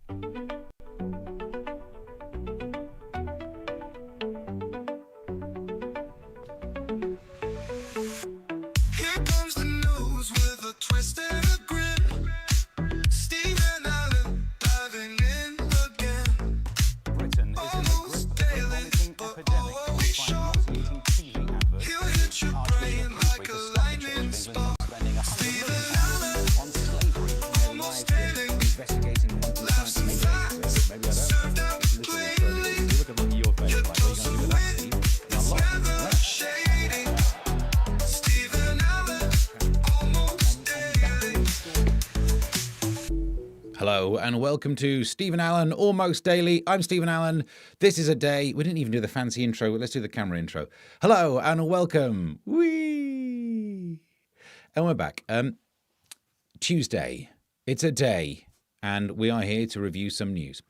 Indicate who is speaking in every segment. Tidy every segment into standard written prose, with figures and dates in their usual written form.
Speaker 1: comes the news with a twist and a grin. Stephen Allen diving in again.
Speaker 2: Britain is in the grip of a vomiting epidemic caused by nauseating TV adverts.
Speaker 1: He'll hit your brain like a lightning spark.
Speaker 2: Spending £100
Speaker 1: Stephen
Speaker 2: million
Speaker 1: Allen
Speaker 2: on slavery in their lives,
Speaker 1: daily.
Speaker 2: investigating quantum
Speaker 1: Laughs
Speaker 2: science
Speaker 1: and
Speaker 2: and
Speaker 1: facts
Speaker 2: maybe I don't.
Speaker 1: served out
Speaker 2: It's literally
Speaker 1: plainly.
Speaker 2: you look at your face,
Speaker 1: Your
Speaker 2: like, what are you
Speaker 1: dose
Speaker 2: going to do
Speaker 1: of
Speaker 2: with that,
Speaker 1: wit
Speaker 2: Steve?
Speaker 1: is
Speaker 2: Not a lot.
Speaker 1: never shady. Stephen Allen almost daily.
Speaker 3: Hello and welcome to Stephen Allen Almost Daily. I'm Stephen Allen. This is a day. We didn't even do the fancy intro. Let's do the camera intro. Hello and welcome. Whee! And we're back. Tuesday. It's a day. And we are here to review some news.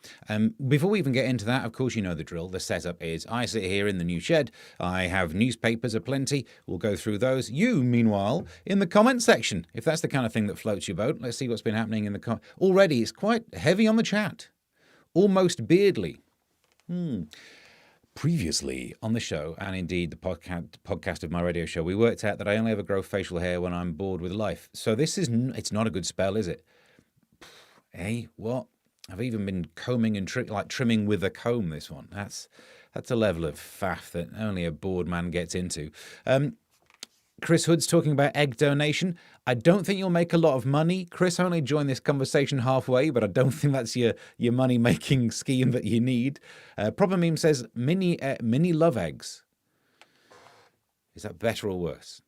Speaker 3: Before we even get into that, of course, you know the drill. The setup is I sit here in the new shed. I have newspapers aplenty. We'll go through those. You, meanwhile, in the comment section, if that's the kind of thing that floats your boat. Let's see what's been happening in the comments. Already, it's quite heavy on the chat. Almost beardly. Previously on the show, and indeed the podcast of my radio show, we worked out that I only ever grow facial hair when I'm bored with life. So it's not a good spell, is it? Hey, what? I've even been combing and trimming with a comb this one. That's a level of faff that only a bored man gets into. Chris Hood's talking about egg donation. I don't think you'll make a lot of money. Chris only joined this conversation halfway, but I don't think that's your money-making scheme that you need. Proper Meme says, mini love eggs. Is that better or worse?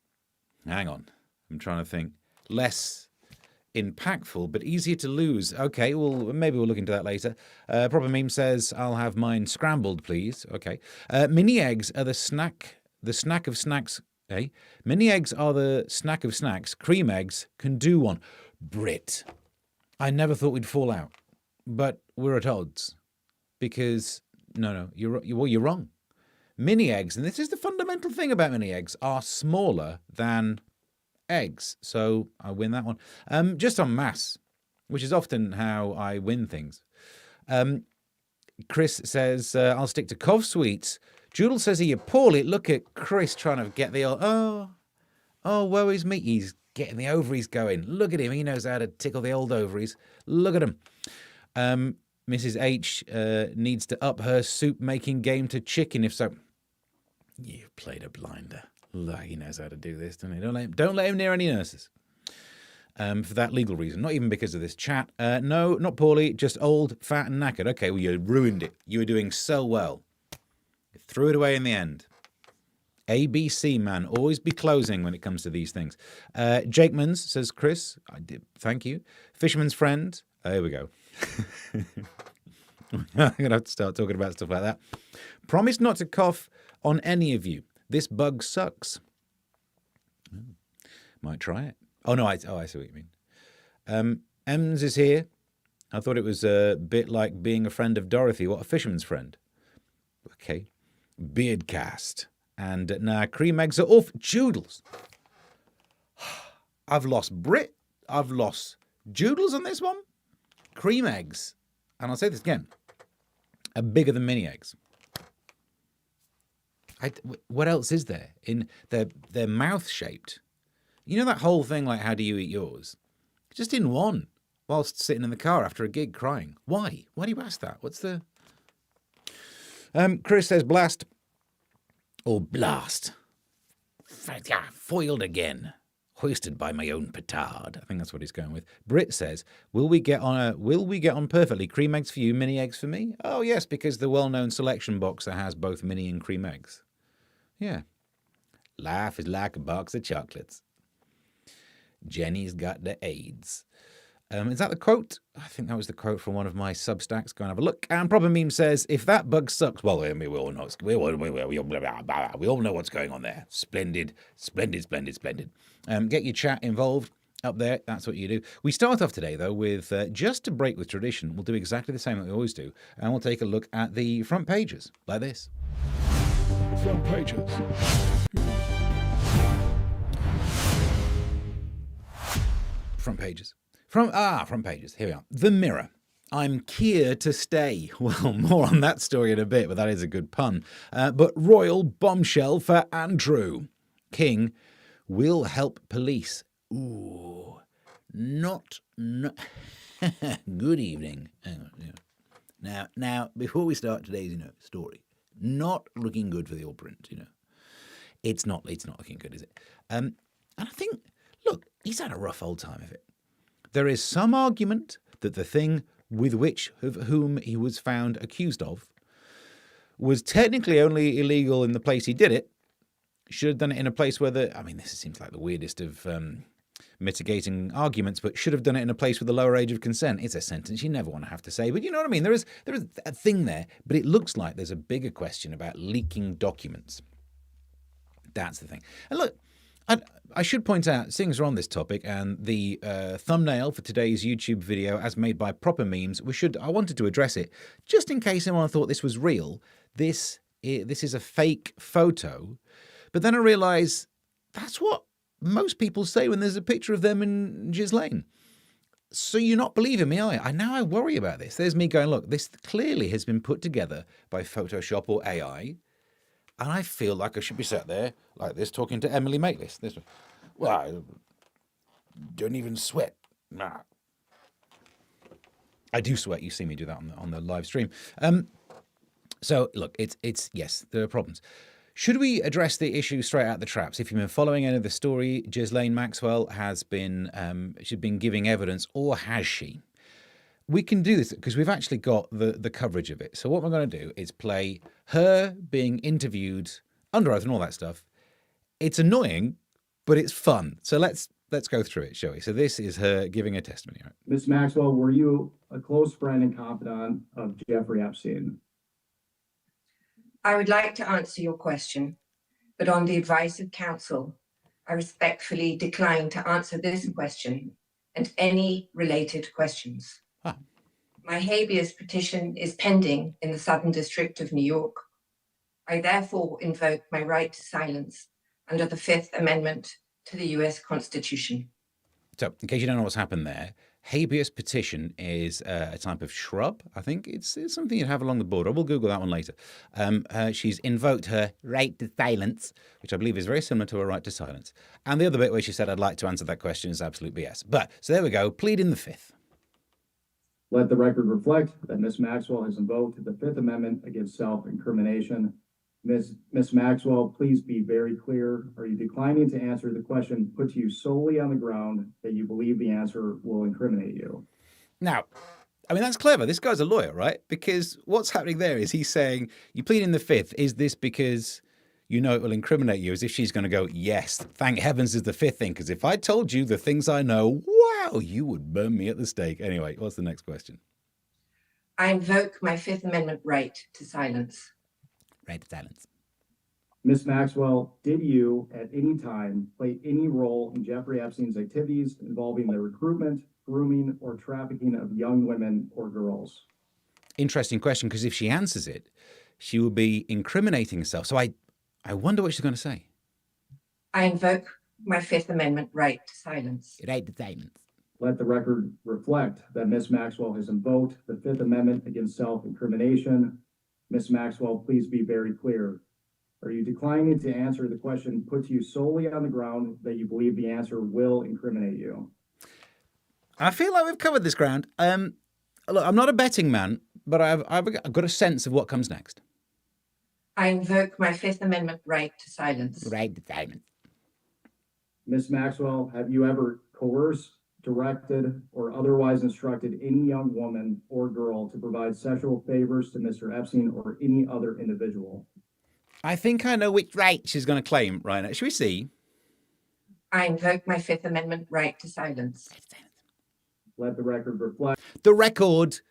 Speaker 3: Hang on. I'm trying to think. Less impactful, but easier to lose. Okay, well, maybe we'll look into that later. Proper Meme says, I'll have mine scrambled, please. Okay. Mini eggs are the snack of snacks. Eh? Mini eggs are the snack of snacks. Cream eggs can do one. Brit. I never thought we'd fall out, but we're at odds. Because, no, you're wrong. Mini eggs, and this is the fundamental thing about mini eggs, are smaller than eggs, so I win that one. Just on mass, which is often how I win things. Chris says, I'll stick to Cov Sweets. Joodle says you're poorly. Look at Chris trying to get the old, woe is me. He's getting the ovaries going. Look at him. He knows how to tickle the old ovaries. Look at him. Mrs. H needs to up her soup-making game to chicken. If so, you've played a blinder. Look, he knows how to do this, doesn't he? Don't let him near any nurses. For that legal reason, not even because of this chat. No, not poorly, just old, fat and knackered. Okay, well, you ruined it. You were doing so well. You threw it away in the end. ABC, man, always be closing when it comes to these things. Jake Mans, says Chris. I did. Thank you. Fisherman's Friend. There we go. I'm going to have to start talking about stuff like that. Promise not to cough on any of you. This bug sucks. Might try it. Oh, no, I see what you mean. Ems is here. I thought it was a bit like being a friend of Dorothy. What, a fisherman's friend? Okay. Beardcast. And now cream eggs are off. Joodles. I've lost Brit. I've lost Joodles on this one. Cream eggs. And I'll say this again. Are bigger than mini eggs. What else is there? They're mouth shaped. You know that whole thing like how do you eat yours? Just in one whilst sitting in the car after a gig crying. Why? Why do you ask that? What's the... Chris says blast. Or blast. Foiled again. Hoisted by my own petard. I think that's what he's going with. Brit says, will we get on perfectly? Cream eggs for you, mini eggs for me? Oh yes, because the well-known selection boxer has both mini and cream eggs. Yeah. Life is like a box of chocolates. Jenny's got the AIDS. Is that the quote? I think that was the quote from one of my Substacks. Go and have a look. And Proper Meme says, if that bug sucks, well, we all know what's going on there. Splendid. Get your chat involved up there. That's what you do. We start off today, though, with, just to break with tradition, we'll do exactly the same that we always do. And we'll take a look at the front pages, like this. Front pages. Front pages. Front pages. Here we are. The Mirror. I'm here to stay. Well, more on that story in a bit, but that is a good pun. But royal bombshell for Andrew. King will help police. Ooh, not. Good evening. Hang on, yeah. Now, before we start today's, story, not looking good for the all print. It's not looking good, is it? And I think, look, he's had a rough old time of it. There is some argument that the thing with whom he was found accused of was technically only illegal in the place he did it. Should have done it in a place where this seems like the weirdest of mitigating arguments, but should have done it in a place with a lower age of consent. It's a sentence you never want to have to say, but you know what I mean? There is a thing there, but it looks like there's a bigger question about leaking documents. That's the thing. And look, I should point out, seeing as we're on this topic, and the thumbnail for today's YouTube video, as made by Proper Memes, I wanted to address it, just in case anyone thought this was real. This is a fake photo, but then I realise that's what most people say when there's a picture of them in Ghislaine. So you're not believing me, are you? Now I worry about this. There's me going, look, this clearly has been put together by Photoshop or AI, and I feel like I should be sat there like this talking to Emily Maitlis. Well, I don't even sweat. Nah. I do sweat. You see me do that on the live stream. So look, it's yes, there are problems. Should we address the issue straight out the traps? If you've been following any of the story, Ghislaine Maxwell has been she's been giving evidence, or has she? We can do this because we've actually got the coverage of it. So what we're going to do is play her being interviewed under oath and all that stuff. It's annoying, but it's fun. So let's go through it, shall we? So this is her giving a testimony. Right?
Speaker 4: Ms. Maxwell, were you a close friend and confidant of Jeffrey Epstein?
Speaker 5: I would like to answer your question, but on the advice of counsel, I respectfully decline to answer this question and any related questions.
Speaker 3: Ah.
Speaker 5: My habeas petition is pending in the Southern District of New York. I therefore invoke my right to silence under the Fifth Amendment to the US Constitution.
Speaker 3: So, in case you don't know what's happened there, habeas petition is a type of shrub. I think it's something you'd have along the border. We'll Google that one later. She's invoked her right to silence, which I believe is very similar to her right to silence. And the other bit where she said, I'd like to answer that question, is absolute BS. But, so there we go, plead in the Fifth.
Speaker 4: Let the record reflect that Ms. Maxwell has invoked the Fifth Amendment against self-incrimination. Ms. Maxwell, please be very clear. Are you declining to answer the question put to you solely on the ground that you believe the answer will incriminate you?
Speaker 3: Now, that's clever. This guy's a lawyer, right? Because what's happening there is he's saying, you plead in the Fifth. Is this because you know it will incriminate you? As if she's going to go, yes, thank heavens is the Fifth thing. Because if I told you the things I know, wow, you would burn me at the stake. Anyway, what's the next question?
Speaker 5: I invoke my Fifth Amendment right to silence.
Speaker 3: Right to silence.
Speaker 4: Ms. Maxwell, did you at any time play any role in Jeffrey Epstein's activities involving the recruitment, grooming, or trafficking of young women or girls?
Speaker 3: Interesting question, because if she answers it, she will be incriminating herself. So I wonder what she's going to say.
Speaker 5: I invoke my Fifth Amendment right to silence.
Speaker 3: Right to silence.
Speaker 4: Let the record reflect that Ms. Maxwell has invoked the Fifth Amendment against self-incrimination. Ms. Maxwell, please be very clear. Are you declining to answer the question put to you solely on the ground that you believe the answer will incriminate you?
Speaker 3: I feel like we've covered this ground. Look, I'm not a betting man, but I've got a sense of what comes next.
Speaker 5: I invoke my Fifth Amendment right to silence.
Speaker 3: Right to silence.
Speaker 4: Ms. Maxwell, have you ever coerced, directed, or otherwise instructed any young woman or girl to provide sexual favors to Mr. Epstein or any other individual?
Speaker 3: I think I know which right she's going to claim right now. Should we see?
Speaker 5: I invoke my Fifth Amendment right to silence.
Speaker 4: Let the record reflect.
Speaker 3: The record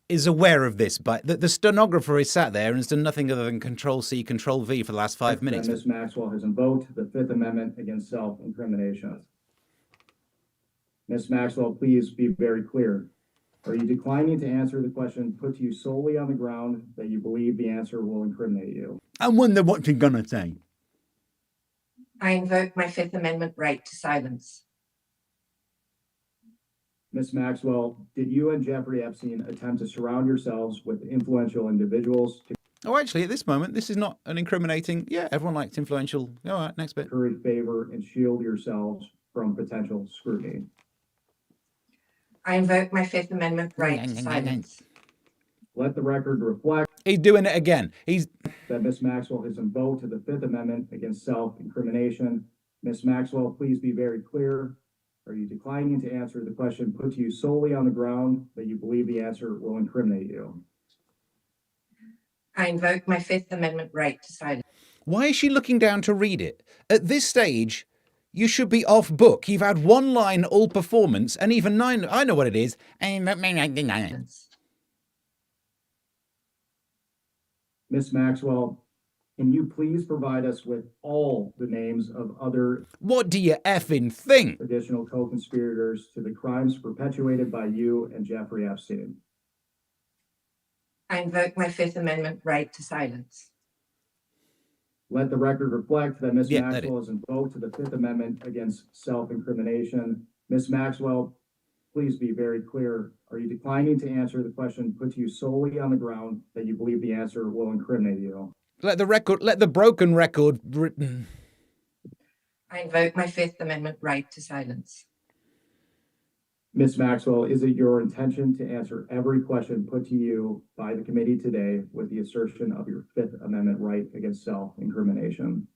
Speaker 3: is aware of this, but the stenographer is sat there and has done nothing other than Control-C, Control-V for the last 5 minutes.
Speaker 4: Ms. Maxwell has invoked the Fifth Amendment against self-incrimination. Ms. Maxwell, please be very clear. Are you declining to answer the question put to you solely on the ground that you believe the answer will incriminate you?
Speaker 3: I wonder what she's going to say.
Speaker 5: I invoke my Fifth Amendment right to silence.
Speaker 4: Ms. Maxwell, did you and Jeffrey Epstein attempt to surround yourselves with influential individuals to
Speaker 3: Oh, actually, at this moment, this is not an incriminating. Yeah, everyone likes influential. All right, next bit.
Speaker 4: curry favor and shield yourselves from potential scrutiny?
Speaker 5: I invoke my Fifth Amendment right to silence.
Speaker 4: Let the record reflect
Speaker 3: He's doing it again. He's
Speaker 4: that Ms. Maxwell has invoked the Fifth Amendment against self-incrimination. Ms. Maxwell, please be very clear. Are you declining to answer the question put to you solely on the ground that you believe the answer will incriminate you?
Speaker 5: I invoke my Fifth Amendment right to silence.
Speaker 3: Why is she looking down to read it? At this stage, you should be off book. You've had one line all performance, and even 9. I know what it is.
Speaker 4: Ms. Maxwell, can you please provide us with all the names of other
Speaker 3: What do you effing think?
Speaker 4: additional co-conspirators to the crimes perpetuated by you and Jeffrey Epstein?
Speaker 5: I invoke my Fifth Amendment right to silence.
Speaker 4: Let the record reflect that Ms.
Speaker 3: Yeah, let
Speaker 4: Maxwell has invoked the Fifth Amendment against self-incrimination. Ms. Maxwell, please be very clear. Are you declining to answer the question put to you solely on the ground that you believe the answer will incriminate you?
Speaker 3: Let the broken record written.
Speaker 5: I invoke my Fifth Amendment right to silence.
Speaker 4: Ms. Maxwell, is it your intention to answer every question put to you by the committee today with the assertion of your Fifth Amendment right against self-incrimination?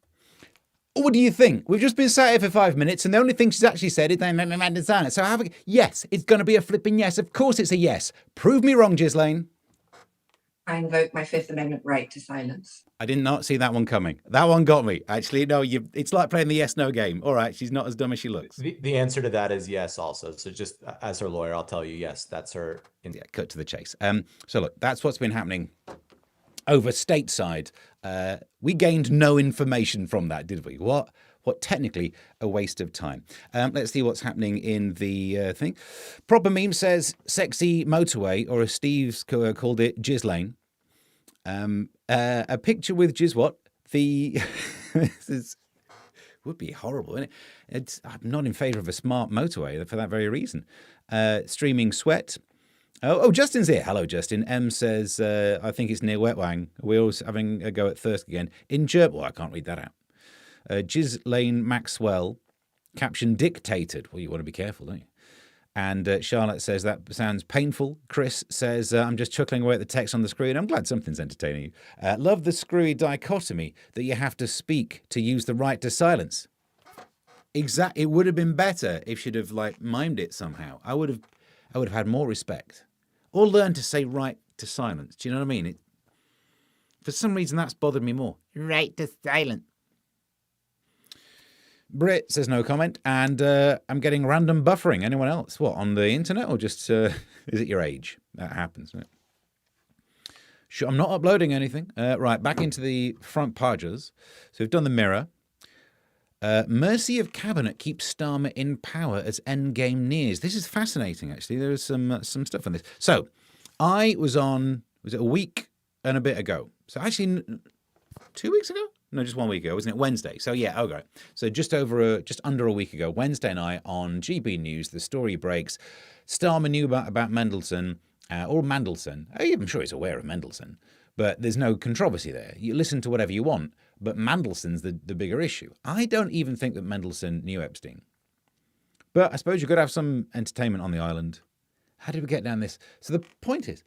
Speaker 3: What do you think? We've just been sat here for 5 minutes, and the only thing she's actually said is they make me mad and silent. So yes, it's going to be a flipping yes. Of course, it's a yes. Prove me wrong, Ghislaine.
Speaker 5: I invoke my Fifth Amendment right to silence.
Speaker 3: I did not see that one coming. That one got me. Actually, no, it's like playing the yes/no game. All right, she's not as dumb as she looks.
Speaker 6: The answer to that is yes also. So just as her lawyer, I'll tell you, yes, that's her.
Speaker 3: Yeah, cut to the chase. So look, that's what's been happening over stateside. We gained no information from that, did we? What technically a waste of time. Let's see what's happening in the thing. Proper Meme says sexy motorway, or as Steve's called it, Ghislaine. A picture with Jizwat. This would be horrible, isn't it? I'm not in favour of a smart motorway for that very reason. Streaming sweat. Oh, Justin's here. Hello, Justin. M says, I think it's near Wetwang. We're always having a go at Thirsk again. In Well, I can't read that out. Ghislaine Maxwell, caption dictated. Well, you want to be careful, don't you? And Charlotte says, that sounds painful. Chris says, I'm just chuckling away at the text on the screen. I'm glad something's entertaining you. Love the screwy dichotomy that you have to speak to use the right to silence. Exactly. It would have been better if she'd have mimed it somehow. I would have had more respect. Or learned to say right to silence. Do you know what I mean? For some reason, that's bothered me more. Right to silence. Brit says no comment, and I'm getting random buffering. Anyone else? What, on the internet, or just is it your age? That happens, doesn't it? Sure, I'm not uploading anything. Right, back into the front pages. So we've done the Mirror. Mercy of Cabinet keeps Starmer in power as endgame nears. This is fascinating, actually. There is some stuff on this. So I was it a week and a bit ago? So actually 2 weeks ago? No, just 1 week ago, wasn't it? Wednesday. So yeah, okay. So just under a week ago, Wednesday night on GB News, the story breaks. Starmer knew about Mendelsohn, or Mandelson. I'm sure he's aware of Mendelsohn, but there's no controversy there. You listen to whatever you want, but Mandelson's the bigger issue. I don't even think that Mendelsohn knew Epstein. But I suppose you've got to have some entertainment on the island. How did we get down this? So the point is,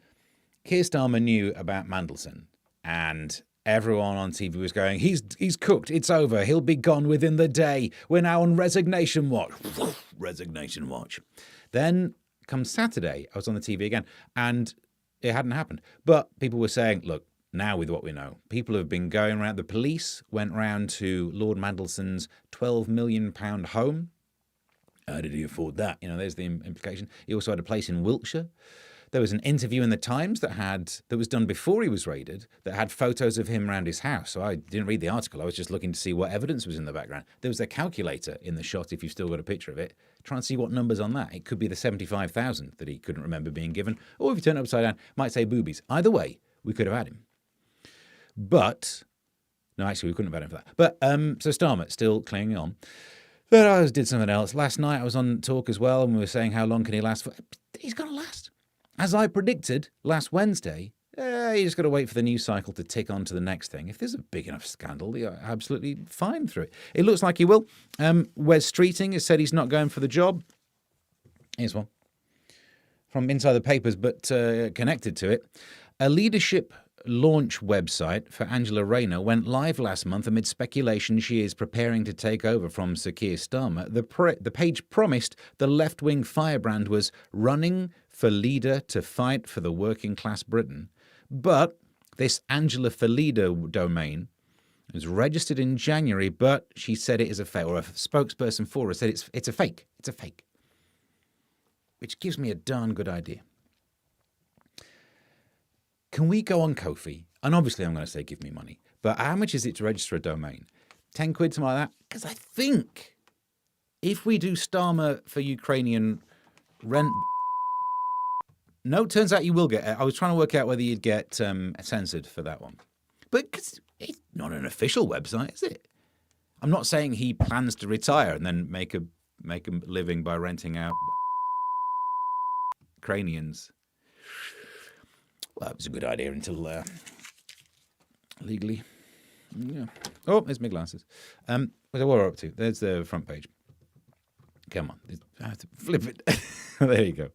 Speaker 3: Keir Starmer knew about Mandelson, and everyone on TV was going, he's cooked, it's over, he'll be gone within the day. We're now on Resignation-Watch. Resignation-Watch. Then comes Saturday, I was on the TV again, and it hadn't happened. But people were saying, look, now with what we know, people have been going around, the police went round to Lord Mandelson's £12 million home. How did he afford that? There's the implication. He also had a place in Wiltshire. There was an interview in the Times that was done before he was raided that had photos of him around his house. So I didn't read the article. I was just looking to see what evidence was in the background. There was a calculator in the shot, if you've still got a picture of it. Try and see what number's on that. It could be the 75,000 that he couldn't remember being given. Or if you turn it upside down, might say boobies. Either way, we could have had him. But, no, actually, we couldn't have had him for that. But, so Starmer still clinging on. But I did something else. Last night I was on Talk as well, and we were saying how long can he last for. He's going to last. As I predicted last Wednesday, you just got to wait for the news cycle to tick on to the next thing. If there's a big enough scandal, you're absolutely fine through it. It looks like he will. Wes Streeting has said he's not going for the job. Here's one from inside the papers, but connected to it. A leadership launch website for Angela Rayner went live last month amid speculation she is preparing to take over from Sir Keir Starmer. The page promised the left-wing firebrand was running for leader to fight for the working class Britain. But this Angela for Leader domain was registered in January, but she said it is a fake, or a spokesperson for her said it's a fake. It's a fake. Which gives me a darn good idea. Can we go on Ko-fi? And obviously I'm going to say give me money. But how much is it to register a domain? 10 quid, something like that? Because I think if we do Starmer for Ukrainian rent... No, turns out you will get... I was trying to work out whether you'd get censored for that one. But cause it's not an official website, is it? I'm not saying he plans to retire and then make a living by renting out Ukrainians. Well, that was a good idea until legally. Yeah. Oh, there's my glasses. What we're up to. There's the front page. Come on. I have to flip it. There you go.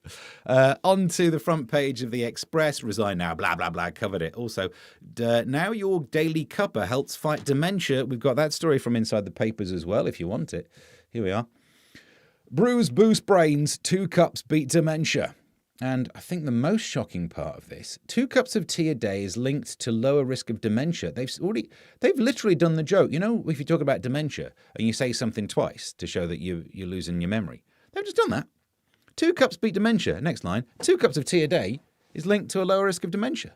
Speaker 3: On to the front page of the Express. Resign now, blah, blah, blah. Covered it. Also, now your daily cuppa helps fight dementia. We've got that story from inside the papers as well, if you want it. Here we are. Brews boost brains. 2 cups beat dementia. And I think the most shocking part of this, 2 cups of tea a day is linked to lower risk of dementia. They've literally done the joke. You know, if you talk about dementia and you say something twice to show that you're losing your memory, they've just done that. 2 cups beat dementia. Next line, 2 cups of tea a day is linked to a lower risk of dementia.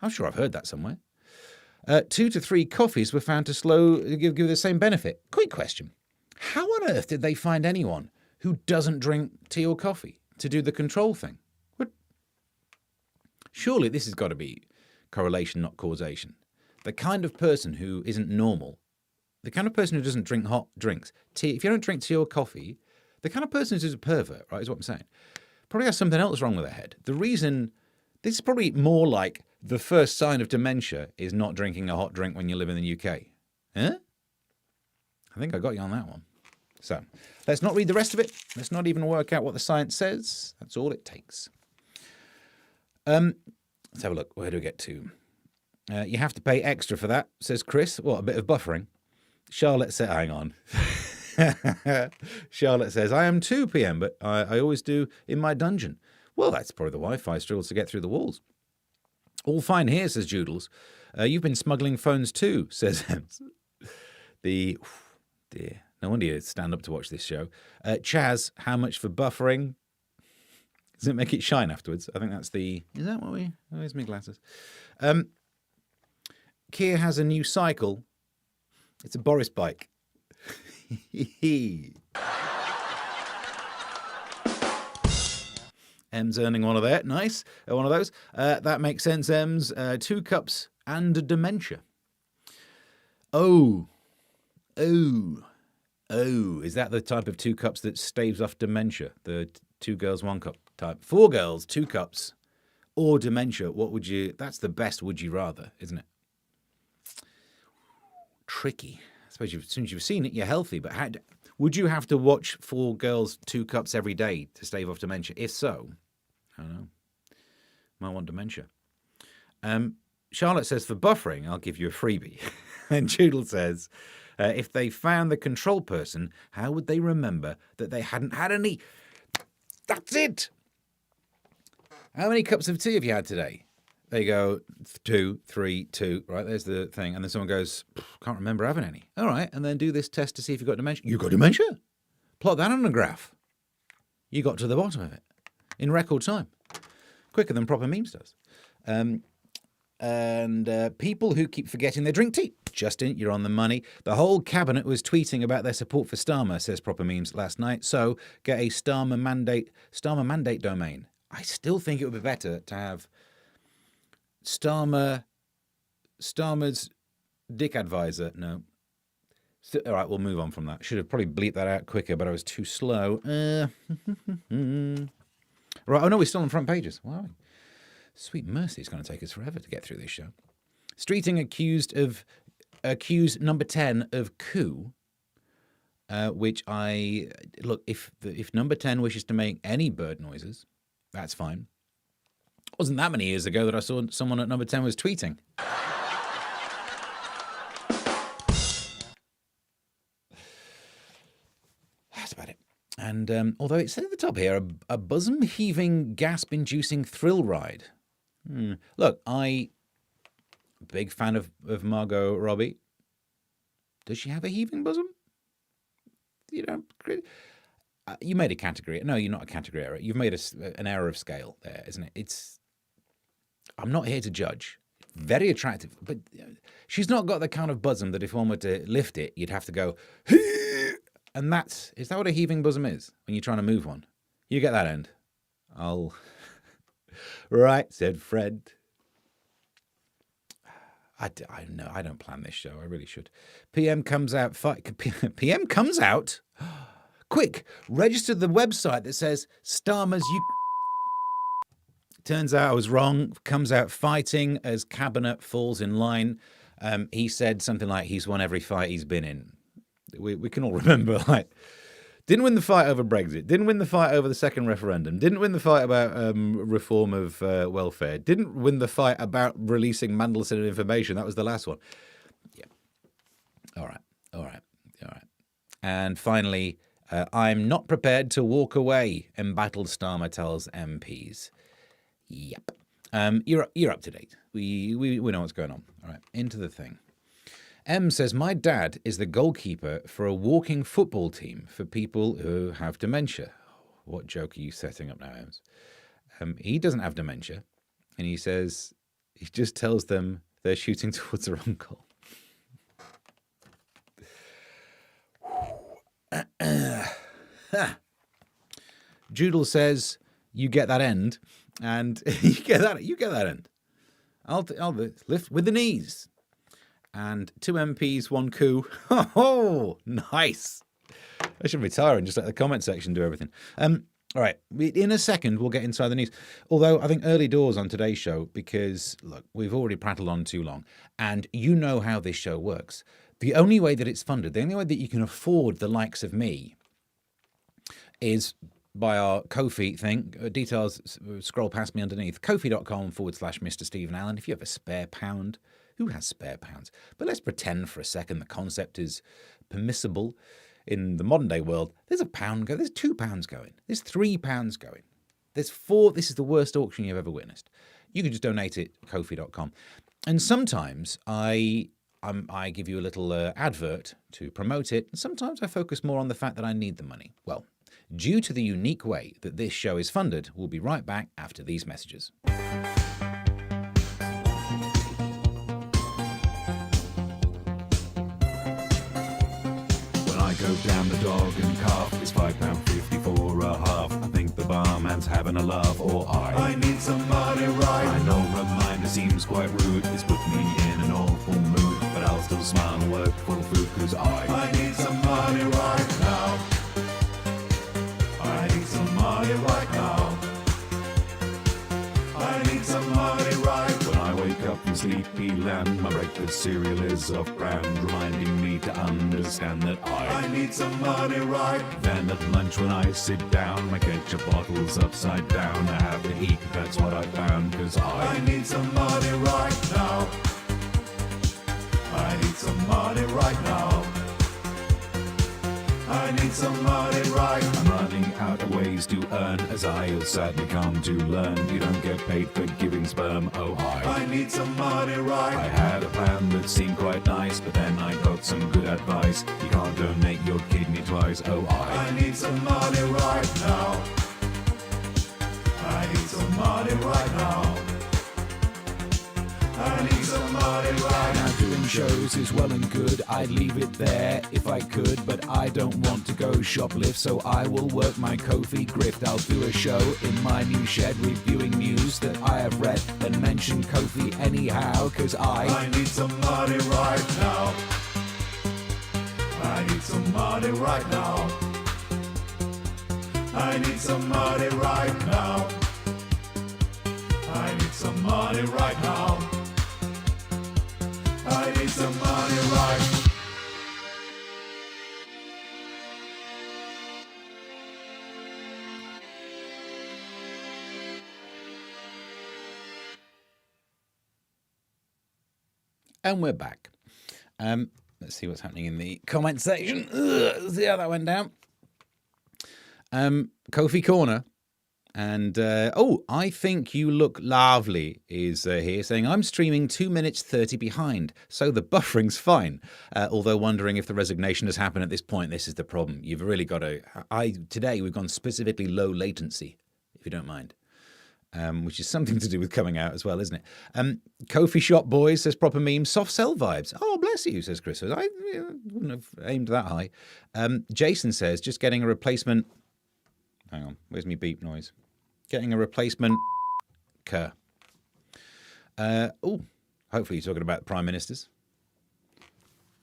Speaker 3: I'm sure I've heard that somewhere. 2 to 3 coffees were found to give the same benefit. Quick question. How on earth did they find anyone who doesn't drink tea or coffee to do the control thing? Surely this has got to be correlation, not causation. The kind of person who isn't normal, the kind of person who doesn't drink hot drinks, tea, if you don't drink tea or coffee, the kind of person who's a pervert, right, is what I'm saying, probably has something else wrong with their head. The reason, this is probably more like the first sign of dementia is not drinking a hot drink when you live in the UK. Huh? I think I got you on that one. So, let's not read the rest of it. Let's not even work out what the science says. That's all it takes. Let's have a look. Where do we get to? You have to pay extra for that, says Chris. What, a bit of buffering? Charlotte said, hang on. Charlotte says, I am 2 p.m, but I always do in my dungeon. Well, that's probably the Wi-Fi struggles to get through the walls. All fine here, says Joodles. You've been smuggling phones too, says Ems. Dear. No wonder you stand up to watch this show. Chaz, how much for buffering? Does it make it shine afterwards? I think that's the... Is that what we... Oh, here's my glasses. Keir has a new cycle. It's a Boris bike. Em's earning one of that. Nice. One of those. That makes sense, Em's. 2 cups and dementia. Oh, is that the type of 2 cups that staves off dementia? The 2 girls, 1 cup type. 4 girls, 2 cups, or dementia. What would you... That's the best would you rather, isn't it? Tricky. I suppose as soon as you've seen it, you're healthy. But would you have to watch 4 girls, 2 cups every day to stave off dementia? If so, I don't know. Might want dementia. Charlotte says, for buffering, I'll give you a freebie. And Joodle says... if they found the control person, how would they remember that they hadn't had any? That's it. How many cups of tea have you had today? There you go. 2, 3, 2. Right, there's the thing. And then someone goes, can't remember having any. All right, and then do this test to see if you've got dementia. You've got dementia? Plot that on a graph. You got to the bottom of it in record time. Quicker than proper memes does. And people who keep forgetting they drink tea. Justin, you're on the money. The whole cabinet was tweeting about their support for Starmer, says Proper Memes last night. So get a Starmer mandate domain. I still think it would be better to have Starmer's Dick Advisor. No. So, all right, we'll move on from that. Should have probably bleeped that out quicker, but I was too slow. Right, oh no, we're still on front pages. Wow. Sweet mercy, it's going to take us forever to get through this show. Streeting accused number 10 of coup, which look, if number 10 wishes to make any bird noises, that's fine. It wasn't that many years ago that I saw someone at number 10 was tweeting. That's about it. And although it said at the top here, a bosom-heaving, gasp-inducing thrill ride. Look, big fan of Margot Robbie. Does she have a heaving bosom? You know, you made a category. No, you're not a category error. You've made an error of scale there, isn't it? I'm not here to judge. Very attractive, but she's not got the kind of bosom that if one were to lift it, you'd have to go, and is that what a heaving bosom is when you're trying to move one? You get that end. Right, said Fred. I don't plan this show. I really should. PM comes out. PM comes out. Quick, register the website that says Starmer's. Turns out I was wrong. Comes out fighting as cabinet falls in line. He said something like he's won every fight he's been in. We can all remember, like, didn't win the fight over Brexit, didn't win the fight over the second referendum, didn't win the fight about reform of welfare, didn't win the fight about releasing Mandelson information. That was the last one. Yeah. All right. And finally, I'm not prepared to walk away, embattled Starmer tells MPs. Yep. You're up to date. We know what's going on. All right, into the thing. M says, my dad is the goalkeeper for a walking football team for people who have dementia. What joke are you setting up now, Ems? He doesn't have dementia. And he says, he just tells them they're shooting towards the wrong goal. Joodle says, you get that end. And you get that end. I'll lift with the knees. And 2 MPs, 1 coup. Oh, nice. I should retire and just let the comment section do everything. All right, in a second, we'll get inside the news. Although I think early doors on today's show, because, look, we've already prattled on too long. And you know how this show works. The only way that it's funded, the only way that you can afford the likes of me is by our Ko-fi thing. Details scroll past me underneath. Ko-fi.com/Mr. Stephen Allen. If you have a spare pound. Who has spare pounds? But let's pretend for a second the concept is permissible in the modern day world. There's £1 going. There's £2 going. There's £3 going. There's 4. This is the worst auction you've ever witnessed. You can just donate it at Ko-fi.com. And sometimes I give you a little advert to promote it. And sometimes I focus more on the fact that I need the money. Well, due to the unique way that this show is funded, we'll be right back after these messages.
Speaker 7: Go down the dog and calf, it's £5.50 for a half. I think the barman's having a laugh, or I
Speaker 1: need some money right.
Speaker 7: I know reminder seems quite rude, it's put me in an awful mood, but I'll still smile and work for the food, cause I
Speaker 1: need some money right now. I need some money right now. I need some money right.
Speaker 7: When I wake up from sleepy land, my breakfast cereal is off brand, reminding me to understand that
Speaker 1: I need some money right.
Speaker 7: Then at lunch when I sit down, my ketchup bottle's upside down. I have to eat, that's what I found, cause I
Speaker 1: need some money right now. I need some money right now. I need some money right.
Speaker 7: I'm running out of ways to earn, as I have sadly come to learn. You don't get paid for giving sperm, oh
Speaker 1: I need some money right.
Speaker 7: I had a plan that seemed quite nice, but then I got some good advice. You can't donate your kidney twice, oh
Speaker 1: I need some money right now. I need some money right now. I need some money right now.
Speaker 7: Now doing shows is well and good, I'd leave it there if I could, but I don't want to go shoplift, so I will work my Ko-fi grift. I'll do a show in my new shed reviewing news that I have read, then mention Ko-fi anyhow, cause I
Speaker 1: need some money right now.
Speaker 7: need some money right now. I need some money right now. I need some money right now. I need some money right.
Speaker 3: And we're back. Let's see what's happening in the comment section. Ugh, see how that went down. Kofi Corner. And, I think you look lovely is here saying, I'm streaming 2 minutes 30 behind, so the buffering's fine. Although wondering if the resignation has happened at this point. This is the problem. You've really got to... Today we've gone specifically low latency, if you don't mind. Which is something to do with coming out as well, isn't it? Kofi Shop Boys says proper meme, soft sell vibes. Oh, bless you, says Chris. I wouldn't have aimed that high. Jason says, just getting a replacement... Hang on, where's my beep noise? Getting a replacement... hopefully you're talking about Prime Ministers.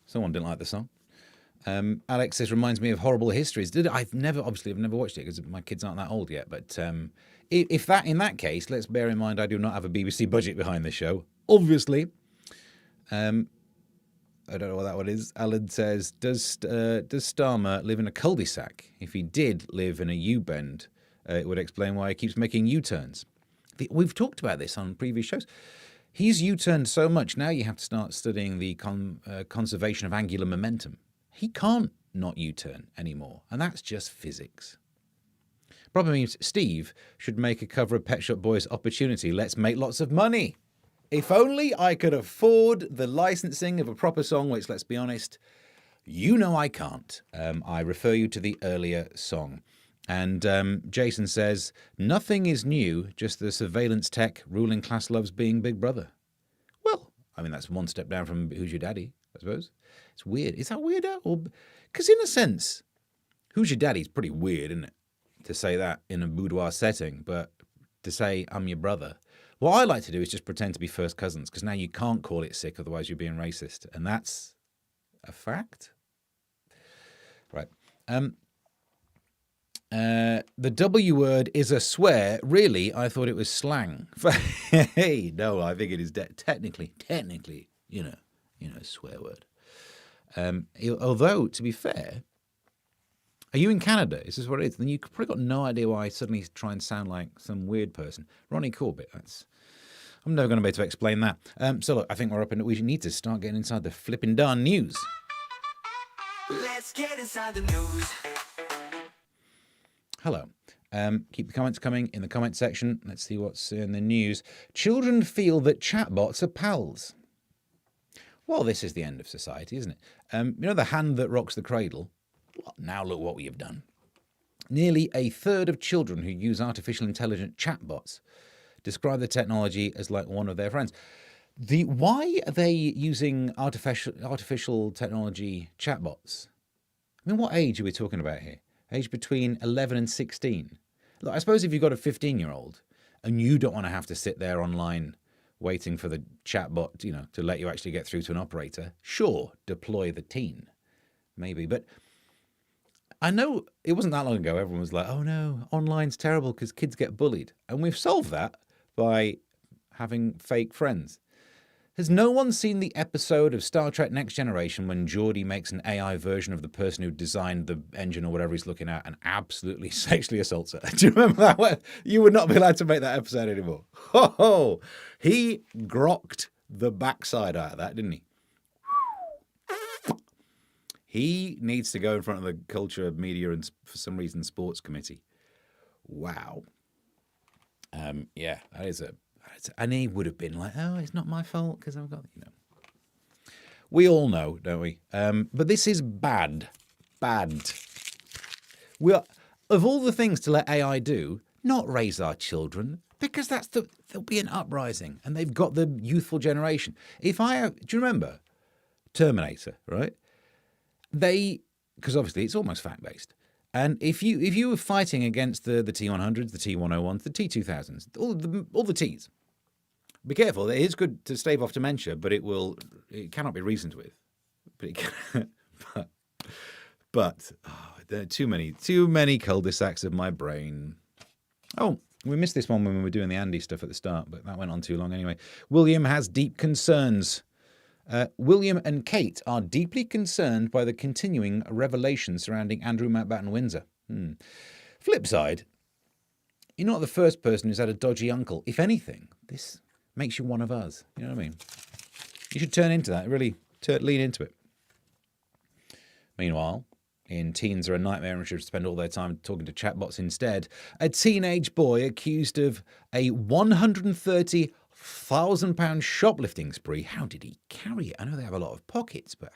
Speaker 3: Someone didn't like the song. Alex says, reminds me of Horrible Histories. I've never watched it because my kids aren't that old yet. But in that case, let's bear in mind I do not have a BBC budget behind this show. Obviously. I don't know what that one is. Alan says, does Starmer live in a cul-de-sac? If he did live in a U-bend, it would explain why he keeps making U-turns. We've talked about this on previous shows. He's U-turned so much, now you have to start studying the conservation of angular momentum. He can't not U-turn anymore, and that's just physics. Problem means Steve should make a cover of Pet Shop Boys Opportunity. Let's make lots of money. If only I could afford the licensing of a proper song, which, let's be honest, you know I can't. I refer you to the earlier song. And Jason says, nothing is new, just the surveillance tech ruling class loves being Big Brother. Well, I mean, that's one step down from Who's Your Daddy, I suppose. It's weird. Is that weirder? Because in a sense, Who's Your Daddy is pretty weird, isn't it? To say that in a boudoir setting, but to say I'm your brother. What I like to do is just pretend to be first cousins, because now you can't call it sick, otherwise you're being racist. And that's a fact. Right. The W word is a swear. Really, I thought it was slang. Hey, no, I think it is technically, a swear word. Although, to be fair, are you in Canada? Is this what it is? Then you've probably got no idea why I suddenly try and sound like some weird person. Ronnie Corbett, I'm never going to be able to explain that. So look, I think we're up in it. We need to start getting inside the flipping darn news.
Speaker 1: Let's get inside the news.
Speaker 3: Hello. Keep the comments coming in the comment section. Let's see what's in the news. Children feel that chatbots are pals. Well, this is the end of society, isn't it? The hand that rocks the cradle? Well, now look what we have done. Nearly a third of children who use artificial intelligent chatbots describe the technology as like one of their friends. Why are they using artificial technology chatbots? I mean, what age are we talking about here? Age between 11 and 16. Look, I suppose if you've got a 15-year-old and you don't want to have to sit there online waiting for the chatbot, to let you actually get through to an operator, sure, deploy the teen, maybe. But I know it wasn't that long ago, everyone was like, oh no, online's terrible because kids get bullied. And we've solved that by having fake friends. Has no one seen the episode of Star Trek Next Generation when Geordi makes an AI version of the person who designed the engine or whatever he's looking at and absolutely sexually assaults her? Do you remember that one? You would not be allowed to make that episode anymore. Ho! He grokked the backside out of that, didn't he? He needs to go in front of the Culture, Media and, for some reason, Sports Committee. Wow. Yeah, that is and he would have been like, oh, it's not my fault because I've got, We all know, don't we? But this is bad. Bad. Of all the things to let AI do, not raise our children, because there'll be an uprising and they've got the youthful generation. Do you remember Terminator, right? Because obviously it's almost fact-based. And if you were fighting against the T100s, the T101s, the T2000s, all the Ts, be careful. It is good to stave off dementia, but it cannot be reasoned with. But there are too many cul-de-sacs of my brain. Oh, we missed this one when we were doing the Andy stuff at the start, but that went on too long anyway. William has deep concerns. William and Kate are deeply concerned by the continuing revelation surrounding Andrew Mountbatten Windsor. Flip side, you're not the first person who's had a dodgy uncle. If anything, this makes you one of us. You know what I mean? You should turn into that, really lean into it. Meanwhile, in Teens Are a Nightmare and should spend all their time talking to chatbots instead, a teenage boy accused of a £130,000 shoplifting spree. How did he carry it? I know they have a lot of pockets, but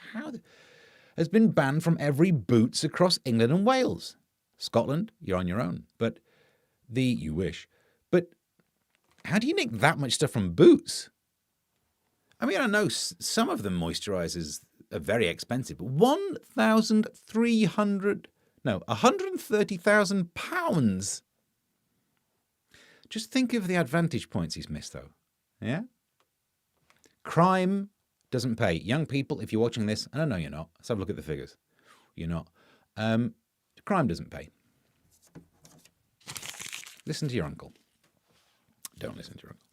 Speaker 3: has been banned from every Boots across England and Wales. Scotland, you're on your own. But you wish. But how do you nick that much stuff from Boots? I mean, I know some of them moisturizers are very expensive, but £130,000. Just think of the advantage points he's missed, though. Yeah? Crime doesn't pay. Young people, if you're watching this, and I know you're not, let's have a look at the figures. You're not. Crime doesn't pay. Listen to your uncle. Don't listen to your uncle.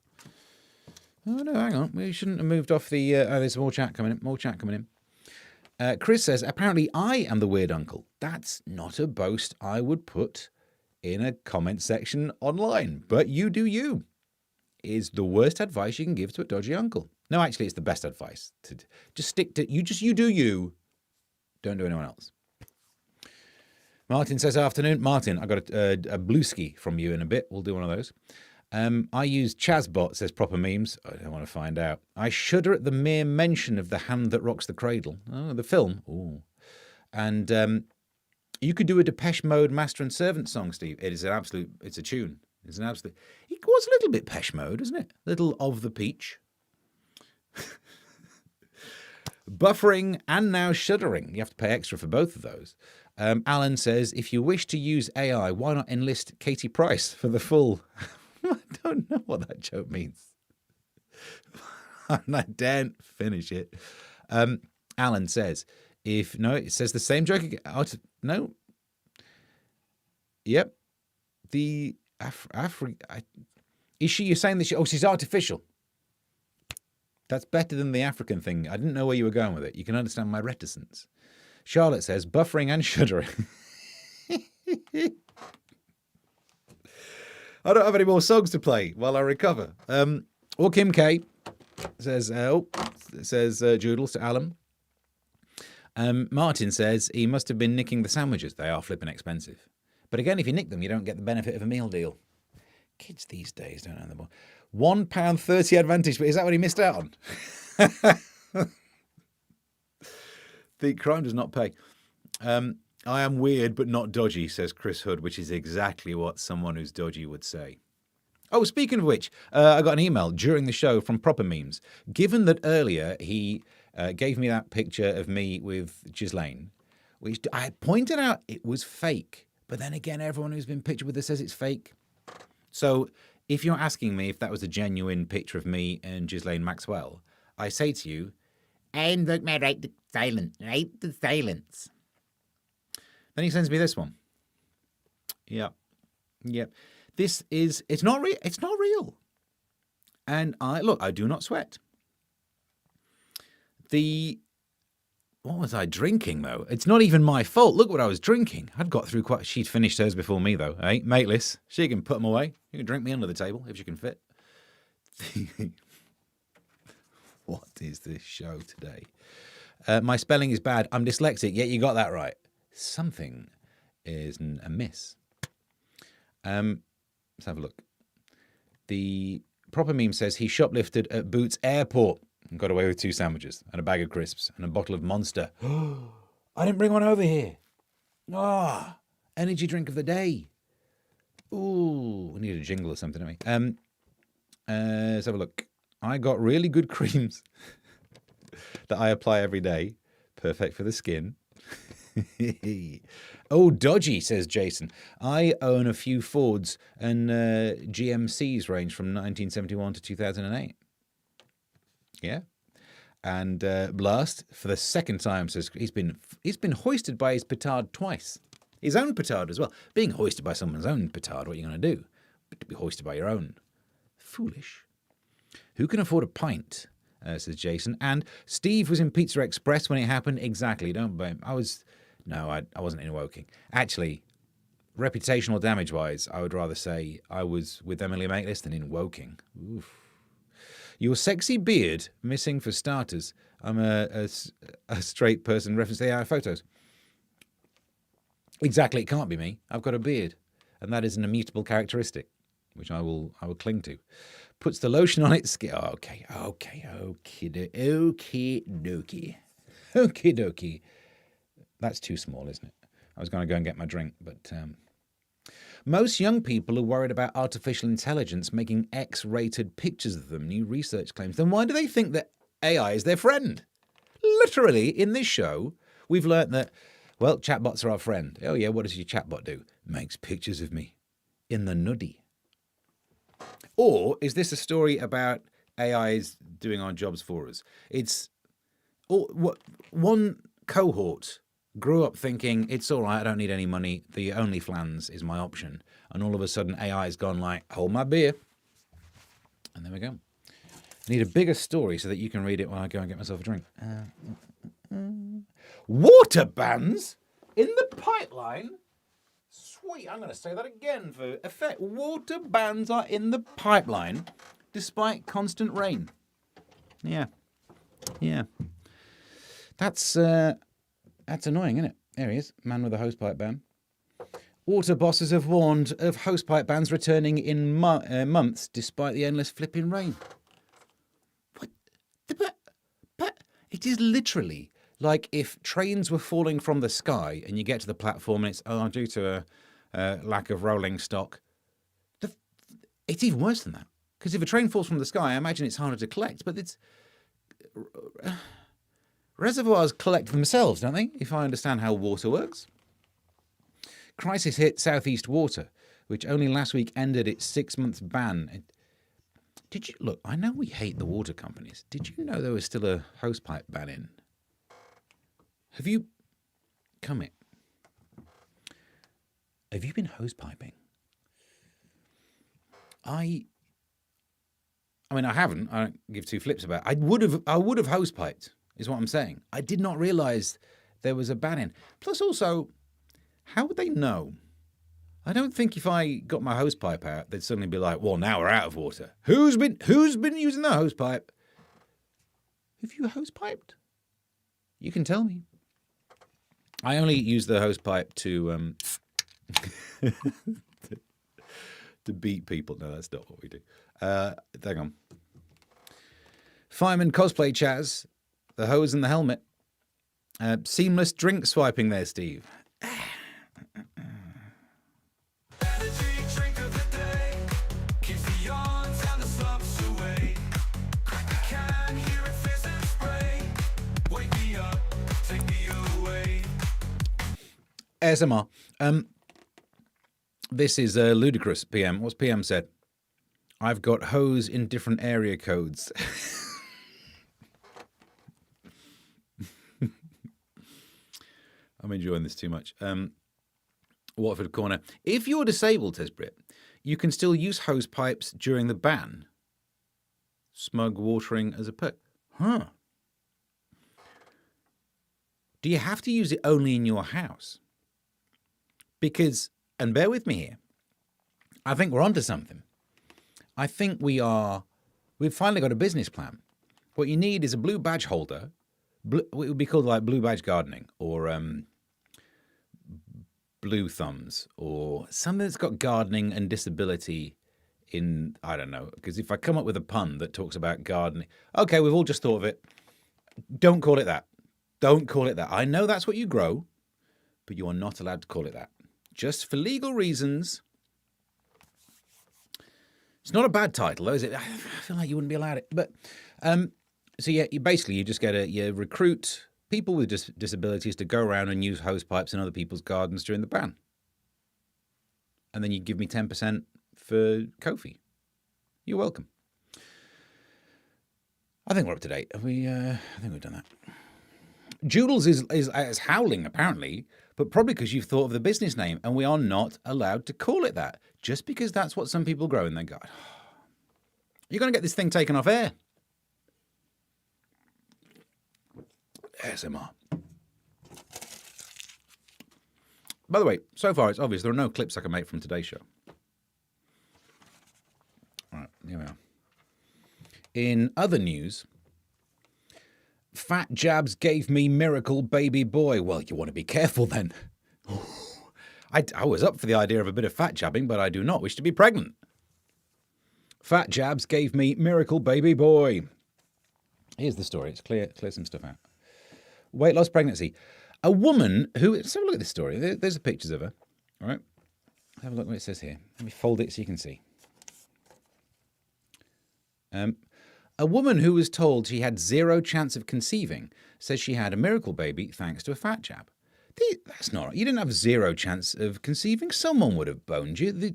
Speaker 3: Oh, no, hang on. We shouldn't have moved off the... there's more chat coming in. Chris says, apparently I am the weird uncle. That's not a boast I would put in a comment section online. But you do you. Is the worst advice you can give to a dodgy uncle. No, actually, it's the best advice. To just stick to... You do you. Don't do anyone else. Martin says, afternoon. Martin, I got a blueski from you in a bit. We'll do one of those. I use Chazbot, says Proper Memes. I don't want to find out. I shudder at the mere mention of The Hand That Rocks the Cradle. Oh, the film. Ooh. And you could do a Depeche Mode Master and Servant song, Steve. It's a tune. It was a little bit Pesh Mode, isn't it? Little Of the Peach. Buffering and now shuddering. You have to pay extra for both of those. Alan says, if you wish to use AI, why not enlist Katie Price for the full... I don't know what that joke means. And I daren't finish it. Alan says, it says the same joke again. No. Yep. The is she, you're saying that she's artificial. That's better than the African thing. I didn't know where you were going with it. You can understand my reticence. Charlotte says, buffering and shuddering. I don't have any more songs to play while I recover. Or Kim K says, Joodles to Alan. Martin says he must have been nicking the sandwiches. They are flipping expensive. But again, if you nick them, you don't get the benefit of a meal deal. Kids these days don't know them all. £1.30 advantage, but is that what he missed out on? The crime does not pay. I am weird but not dodgy, says Chris Hood, which is exactly what someone who's dodgy would say. Oh, speaking of which, I got an email during the show from Proper Memes. Given that earlier he gave me that picture of me with Ghislaine, which I pointed out it was fake. But then again, everyone who's been pictured with this says it's fake. So if you're asking me if that was a genuine picture of me and Ghislaine Maxwell, I say to you, and look, man, rate the silence. Then he sends me this one. Yep. It's not real. It's not real. And I do not sweat. What was I drinking, though? It's not even my fault. Look what I was drinking. I'd got through she'd finished hers before me, though. Hey, mateless. She can put them away. You can drink me under the table if she can fit. What is this show today? My spelling is bad. I'm dyslexic. Yeah, you got that right. Something is amiss. Let's have a look. The Proper Meme says he shoplifted at Boots Airport and got away with 2 sandwiches and a bag of crisps and a bottle of Monster. I didn't bring one over here. Energy drink of the day. Ooh, we need a jingle or something, don't we? Let's have a look. I got really good creams that I apply every day. Perfect for the skin. Oh, dodgy, says Jason. I own a few Fords and GMCs range from 1971 to 2008. Yeah. And Blast, for the second time, says he's been hoisted by his petard twice. His own petard as well. Being hoisted by someone's own petard, what are you going to do? But to be hoisted by your own. Foolish. Who can afford a pint? Says Jason. And Steve was in Pizza Express when it happened. Exactly. Don't blame. I wasn't in Woking. Actually, reputational damage-wise, I would rather say I was with Emily Maitlis than in Woking. Oof. Your sexy beard missing for starters. I'm a straight person reference to AI photos. Exactly, it can't be me. I've got a beard, and that is an immutable characteristic, which I will cling to. Puts the lotion on its skin. Oh, okay, dokie. That's too small, isn't it? I was going to go and get my drink, but most young people are worried about artificial intelligence making X-rated pictures of them, new research claims. Then why do they think that AI is their friend? Literally, in this show, we've learnt that, well, chatbots are our friend. Oh yeah, what does your chatbot do? Makes pictures of me in the nudie. Or is this a story about AIs doing our jobs for us? It's one cohort grew up thinking, it's all right, I don't need any money, the OnlyFans is my option. And all of a sudden AI's gone like, hold my beer. And there we go. I need a bigger story so that you can read it while I go and get myself a drink. Water bans in the pipeline? Sweet, I'm going to say that again for effect. Water bans are in the pipeline despite constant rain. Yeah. That's annoying, isn't it? There he is, man with a hosepipe ban. Water bosses have warned of hosepipe bans returning in months despite the endless flipping rain. What? But it is literally like if trains were falling from the sky and you get to the platform and it's, due to a lack of rolling stock. It's even worse than that. Because if a train falls from the sky, I imagine it's harder to collect, but it's... Reservoirs collect themselves, don't they? If I understand how water works. Crisis hit Southeast Water, which only last week ended its 6-month ban. Did you look? I know we hate the water companies. Did you know there was still a hosepipe ban in? Have you come in? Have you been hosepiping? I mean, I haven't. I don't give two flips about it. I would have hosepiped. Is what I'm saying. I did not realise there was a ban in. Plus also, how would they know? I don't think if I got my hosepipe out, they'd suddenly be like, well, now we're out of water. Who's been using the hosepipe? Have you hosepiped? You can tell me. I only use the hosepipe to to beat people. No, that's not what we do. Hang on. Fireman cosplay Chaz. The hose and the helmet. Seamless drink swiping there, Steve.
Speaker 1: Energy drink of the day. Keeps the yawns and the slumps away. Crack the can, hear it fizz and spray. Wake me up, take me away.
Speaker 3: ASMR. This is ludicrous, PM. What's PM said? I've got hose in different area codes. I'm enjoying this too much. Watford Corner. If you're disabled, says Brit, you can still use hose pipes during the ban. Smug watering as a perk. Huh. Do you have to use it only in your house? Because, and bear with me here, I think we're onto something. I think we've finally got a business plan. What you need is a blue badge holder. It would be called like blue badge gardening or blue thumbs or something that's got gardening and disability in, I don't know, because if I come up with a pun that talks about gardening, okay, we've all just thought of it. Don't call it that. Don't call it that. I know that's what you grow, but you are not allowed to call it that. Just for legal reasons. It's not a bad title, though, is it? I feel like you wouldn't be allowed it. But so yeah, you just get you recruit people with disabilities to go around and use hose pipes in other people's gardens during the ban. And then you give me 10% for Kofi. You're welcome. I think we're up to date. Have we? I think we've done that. Joodles is howling, apparently, but probably because you've thought of the business name, and we are not allowed to call it that, just because that's what some people grow in their garden. You're going to get this thing taken off air. ASMR. By the way, so far it's obvious there are no clips I can make from today's show. All right, here we are. In other news, fat jabs gave me miracle baby boy. Well, you want to be careful then. I was up for the idea of a bit of fat jabbing, but I do not wish to be pregnant. Fat jabs gave me miracle baby boy. Here's the story. It's clear some stuff out. Weight loss pregnancy. A woman who... Let's have a look at this story. There's the pictures of her. All right. Have a look what it says here. Let me fold it so you can see. A woman who was told she had zero chance of conceiving says she had a miracle baby thanks to a fat jab. That's not right. You didn't have zero chance of conceiving. Someone would have boned you. Is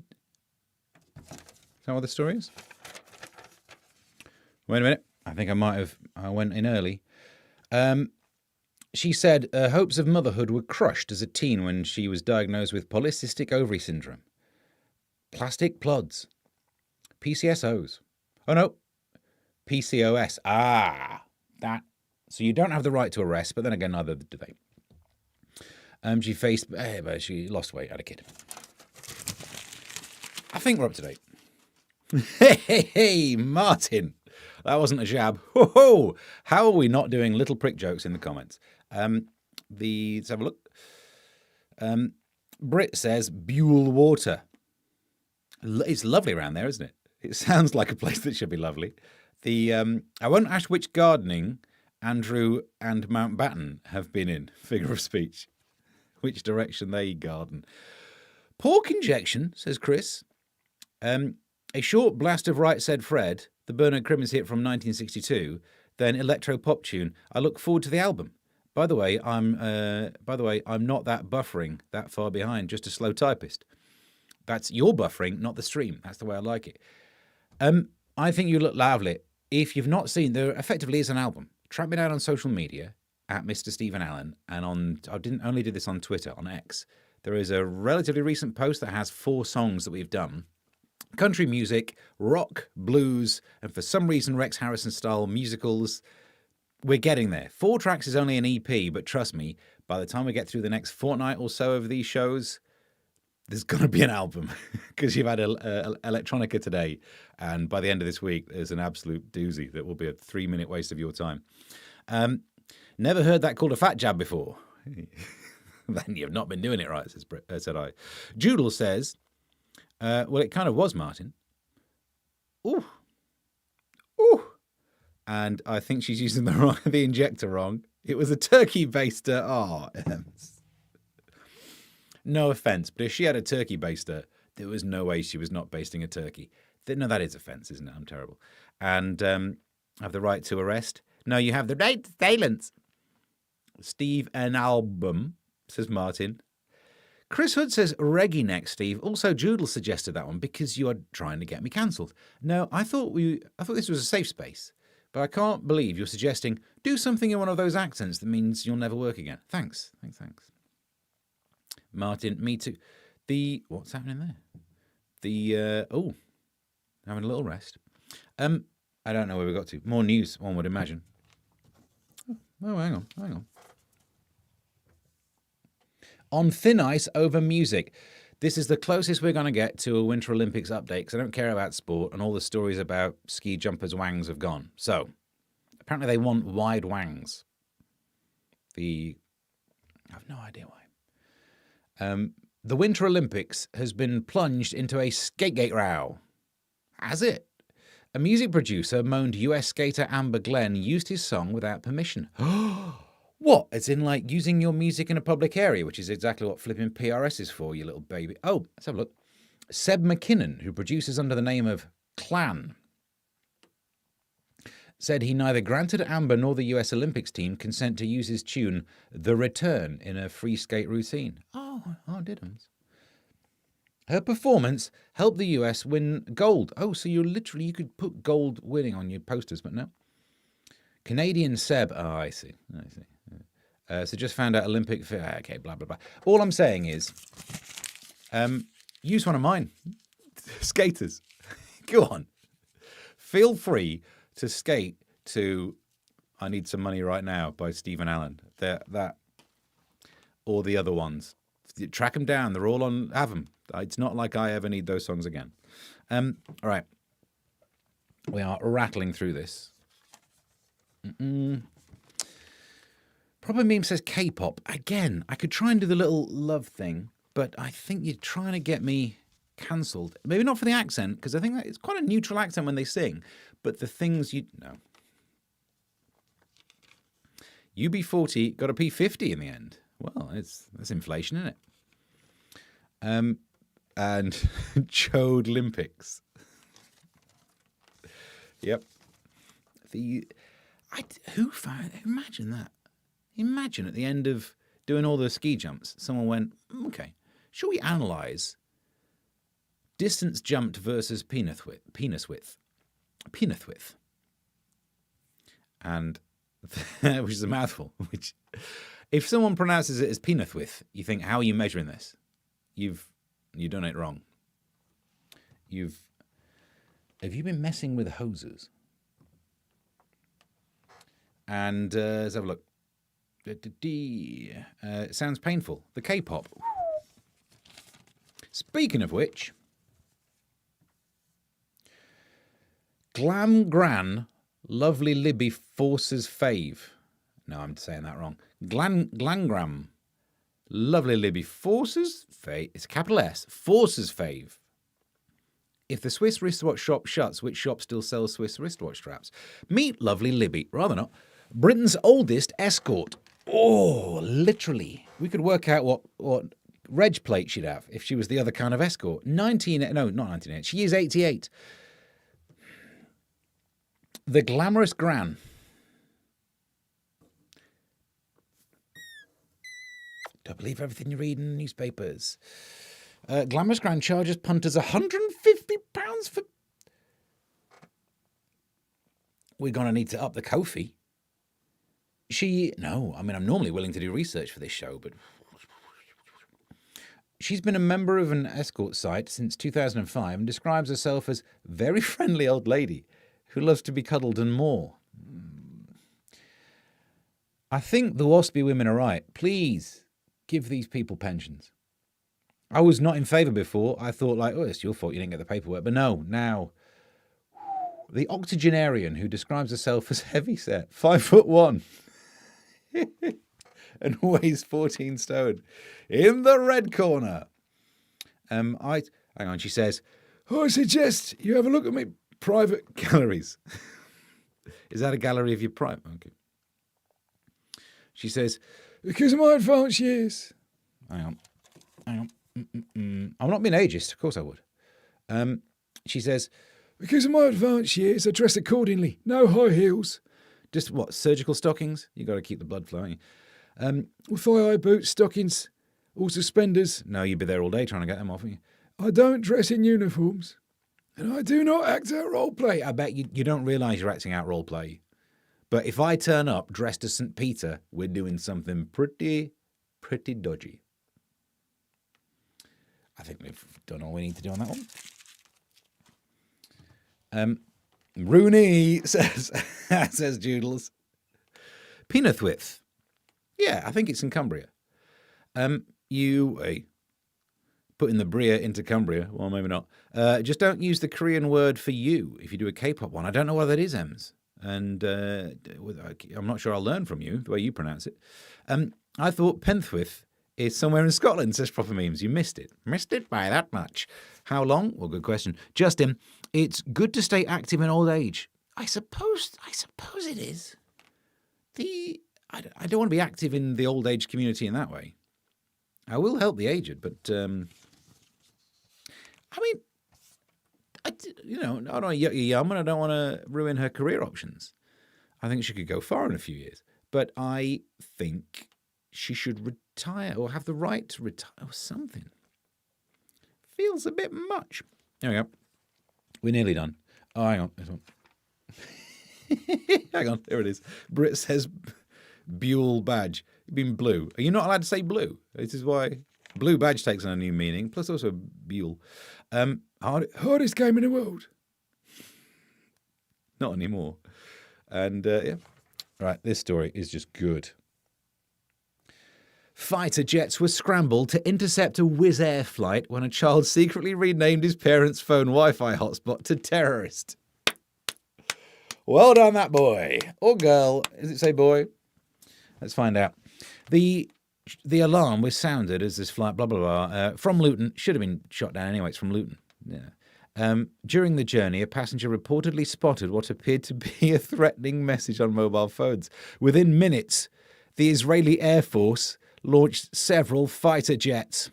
Speaker 3: that what the story is? Wait a minute. I think I went in early. She said her hopes of motherhood were crushed as a teen when she was diagnosed with polycystic ovary syndrome. Plastic plods. PCSOs. Oh no. PCOS. That. So you don't have the right to arrest, but then again, neither do they. But she lost weight, had a kid. I think we're up to date. Hey, Martin. That wasn't a jab. Ho-ho! How are we not doing little prick jokes in the comments? Let's have a look. Brit says, Buell Water. It's lovely around there, isn't it? It sounds like a place that should be lovely. I won't ask which gardening Andrew and Mountbatten have been in, figure of speech. Which direction they garden. Pork injection, says Chris. A short blast of Right Said Fred, the Bernard Crimmins hit from 1962, then electro pop tune. I look forward to the album. By the way, I'm not that buffering that far behind, just a slow typist. That's your buffering, not the stream. That's the way I like it. I think you look lovely. If you've not seen, there effectively is an album. Track me down on social media at Mr. Stephen Allen, and I didn't only do this on Twitter, on X. There is a relatively recent post that has 4 songs that we've done. Country music, rock, blues, and for some reason Rex Harrison style musicals. We're getting there. 4 tracks is only an EP, but trust me, by the time we get through the next fortnight or so of these shows, there's going to be an album because you've had electronica today, and by the end of this week, there's an absolute doozy that will be a 3-minute waste of your time. Never heard that called a fat jab before. Then you've not been doing it right, said I. Joodle says, well, it kind of was, Martin. Ooh. And I think she's using the injector wrong. It was a turkey baster. Oh, no offense, but if she had a turkey baster, there was no way she was not basting a turkey. No, that is offense, isn't it? I'm terrible. And have the right to arrest? No, you have the right to silence. Steve, an album, says Martin. Chris Hood says, Reggie next, Steve. Also, Joodle suggested that one because you are trying to get me cancelled. No, I thought this was a safe space, but I can't believe you're suggesting do something in one of those accents that means you'll never work again. Thanks. Martin, me too. What's happening there? Having a little rest. I don't know where we got to. More news, one would imagine. Oh, hang on. On thin ice over music. This is the closest we're going to get to a Winter Olympics update because I don't care about sport and all the stories about ski jumpers' wangs have gone. So, apparently they want wide wangs. I have no idea why. The Winter Olympics has been plunged into a Skategate row. Has it? A music producer moaned US skater Amber Glenn used his song without permission. What? As in, like, using your music in a public area, which is exactly what flipping PRS is for, you little baby. Oh, let's have a look. Seb McKinnon, who produces under the name of Clan, said he neither granted Amber nor the US Olympics team consent to use his tune, The Return, in a free skate routine. Oh, didn't. Her performance helped the US win gold. Oh, so you could put gold winning on your posters, but no. Canadian Seb. Oh, I see. I see. So just found out Olympic. Okay, blah blah blah. All I'm saying is, use one of mine, skaters. Go on, feel free to skate to "I Need Some Money Right Now" by Stephen Allen. That or the other ones. Track them down. They're all on. Have them. It's not like I ever need those songs again. All right, we are rattling through this. Proper Meme says K-pop. Again, I could try and do the little love thing, but I think you're trying to get me cancelled. Maybe not for the accent, because I think that it's quite a neutral accent when they sing, but the things you... No. UB40 got a P50 in the end. Well, that's inflation, isn't it? And Chode Olympics. Yep. Imagine that. Imagine at the end of doing all the ski jumps, someone went, okay, shall we analyse distance jumped versus penis width? And, which is a mouthful, which, if someone pronounces it as penis width, you think, how are you measuring this? You've done it wrong. Have you been messing with hoses? And let's have a look. It sounds painful. The K-pop. Speaking of which, Glam Gran, Lovely Libby Forces Fave. No, I'm saying that wrong. Glangram, Lovely Libby Forces Fave. It's capital S. Forces Fave. If the Swiss wristwatch shop shuts, which shop still sells Swiss wristwatch straps? Meet Lovely Libby. Rather not. Britain's oldest escort. Oh, literally. We could work out what reg plate she'd have if she was the other kind of escort. Not 1988. She is 88. The Glamorous Gran. Don't believe everything you read in the newspapers. Glamorous Gran charges punters £150 for... We're going to need to up the Kofi. I'm normally willing to do research for this show, but she's been a member of an escort site since 2005 and describes herself as very friendly old lady who loves to be cuddled and more. I think the waspy women are right. Please give these people pensions. I was not in favour before. I thought it's your fault you didn't get the paperwork. But no, now... The octogenarian who describes herself as heavyset, 5'1", and weighs 14 stone, in the red corner. Hang on, she says, I suggest you have a look at my private galleries. Is that a gallery of your private? Okay. She says, because of my advanced years. Hang on. I'm not being ageist, of course I would. She says, because of my advanced years, I dress accordingly. No high heels. Just what, surgical stockings? You got to keep the blood flowing. Thigh-high boots, stockings, all suspenders. No, you'd be there all day trying to get them off you. I don't dress in uniforms. And I do not act out role play. I bet you don't realise you're acting out role play. But if I turn up dressed as St. Peter, we're doing something pretty dodgy. I think we've done all we need to do on that one. Rooney says Joodles. Peanut width. Yeah, I think it's in Cumbria. Putting the Bria into Cumbria. Well, maybe not. Just don't use the Korean word for you if you do a K-pop one. I don't know what that is, Ems. And I'm not sure I'll learn from you, the way you pronounce it. I thought Penthwith is somewhere in Scotland, says Proper Memes. You missed it. Missed it by that much. How long? Well, good question. Justin, it's good to stay active in old age. I suppose it is. I don't want to be active in the old age community in that way. I will help the aged, but I don't want to yuck your yum, and I don't want to ruin her career options. I think she could go far in a few years, but I think she should retire or have the right to retire or something. Feels a bit much. There we go. We're nearly done. Oh, hang on. This one. Hang on, there it is. Brit says Buell badge. You mean blue. Are you not allowed to say blue? This is why blue badge takes on a new meaning, plus also Buell. Hardest game in the world. Not anymore. And yeah. Right, this story is just good. Fighter jets were scrambled to intercept a Wizz Air flight when a child secretly renamed his parents' phone Wi-Fi hotspot to terrorist. Well done, that boy. Or girl. Does it say boy? Let's find out. The alarm was sounded as this flight, blah, blah, blah, from Luton. Should have been shot down anyway. It's from Luton. Yeah. During the journey, a passenger reportedly spotted what appeared to be a threatening message on mobile phones. Within minutes, the Israeli Air Force launched several fighter jets.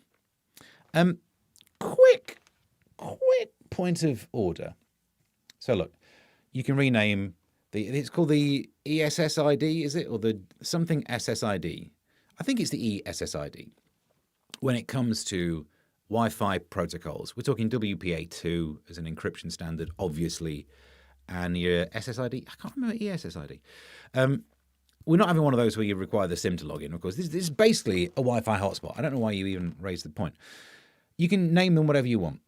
Speaker 3: Quick point of order. So look, you can rename it's called the ESSID, is it? Or the something SSID. I think it's the ESSID. When it comes to Wi-Fi protocols, we're talking WPA2 as an encryption standard, obviously, and your SSID. I can't remember ESSID. We're not having one of those where you require the SIM to log in, of course. This is basically a Wi-Fi hotspot. I don't know why you even raised the point. You can name them whatever you want.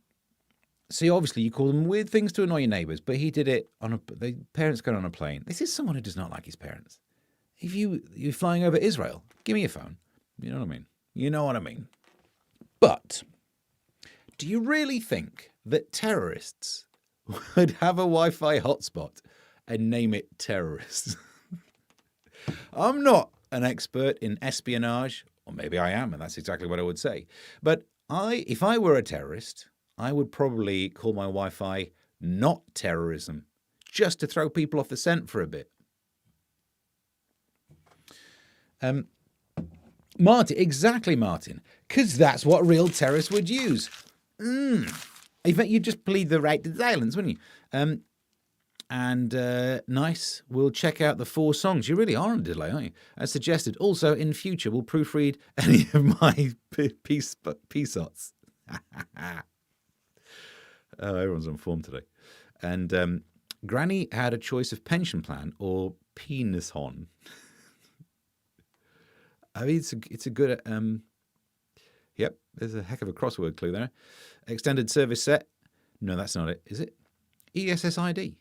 Speaker 3: So obviously you call them weird things to annoy your neighbours, but he did it on the parents going on a plane. This is someone who does not like his parents. If you're flying over Israel, give me your phone. You know what I mean? You know what I mean. But do you really think that terrorists would have a Wi-Fi hotspot and name it terrorists? I'm not an expert in espionage, or maybe I am, and that's exactly what I would say. But if I were a terrorist, I would probably call my Wi-Fi not terrorism, just to throw people off the scent for a bit. Martin, exactly, Martin, because that's what real terrorists would use. In fact, you'd just plead the right to silence, wouldn't you? Nice. We'll check out the 4 songs. You really are on a delay, aren't you? As suggested. Also, in future, we'll proofread any of my PSOTs. Oh, everyone's on form today. And Granny had a choice of pension plan or penis hon. I mean, it's a good. Yep, there's a heck of a crossword clue there. Extended service set. No, that's not it, is it? ESSID.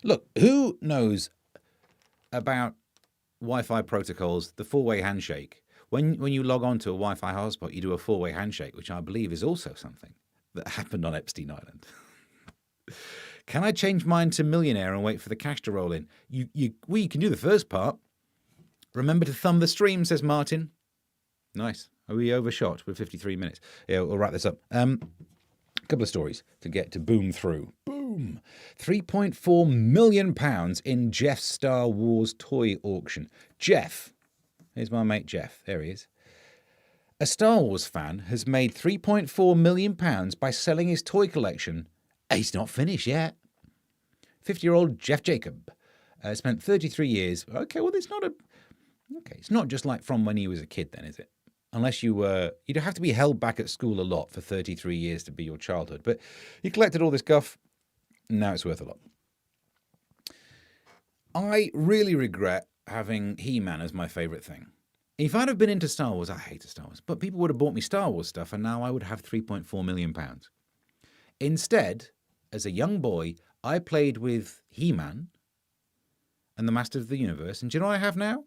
Speaker 3: Look, who knows about Wi-Fi protocols, the 4-way handshake? When you log on to a Wi-Fi hotspot, you do a 4-way handshake, which I believe is also something that happened on Epstein Island. Can I change mine to millionaire and wait for the cash to roll in? You can do the first part. Remember to thumb the stream, says Martin. Nice. Are we overshot with 53 minutes? Yeah, we'll wrap this up. A couple of stories to get to boom through. Boom. £3.4 million in Jeff's Star Wars toy auction. Jeff. Here's my mate Jeff. There he is. A Star Wars fan has made £3.4 million by selling his toy collection. He's not finished yet. 50-year-old Jeff Jacob spent 33 years. Okay, well, it's not it's not just like from when he was a kid then, is it? Unless you'd have to be held back at school a lot for 33 years to be your childhood. But he collected all this guff, and now it's worth a lot. I really regret having He-Man as my favourite thing. If I'd have been into Star Wars, I hated Star Wars, but people would have bought me Star Wars stuff, and now I would have £3.4 million. Instead, as a young boy, I played with He-Man and the Master of the Universe, and do you know what I have now?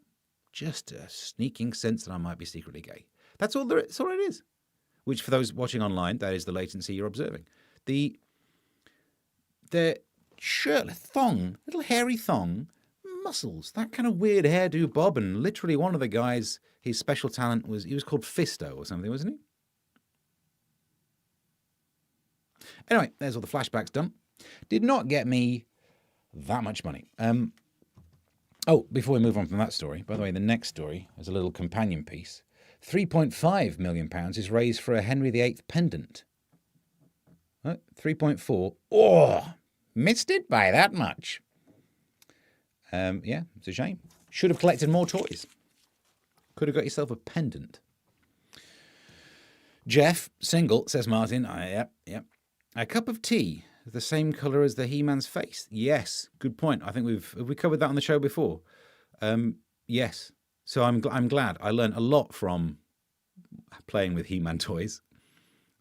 Speaker 3: Just a sneaking sense that I might be secretly gay. That's all it is. Which, for those watching online, that is the latency you're observing. The shirtless thong, little hairy thong, muscles, that kind of weird hairdo bob, and literally one of the guys, his special talent was, he was called Fisto or something, wasn't he? Anyway, there's all the flashbacks done. Did not get me that much money. Oh, before we move on from that story, by the way, the next story is a little companion piece. £3.5 million is raised for a Henry VIII pendant. 3.4. Oh, missed it by that much. Yeah, it's a shame. Should have collected more toys. Could have got yourself a pendant. Jeff, single, says Martin. Yep. A cup of tea the same color as the He-Man's face? Yes, good point. I think have we covered that on the show before? Yes. So I'm glad. I learned a lot from playing with He-Man toys.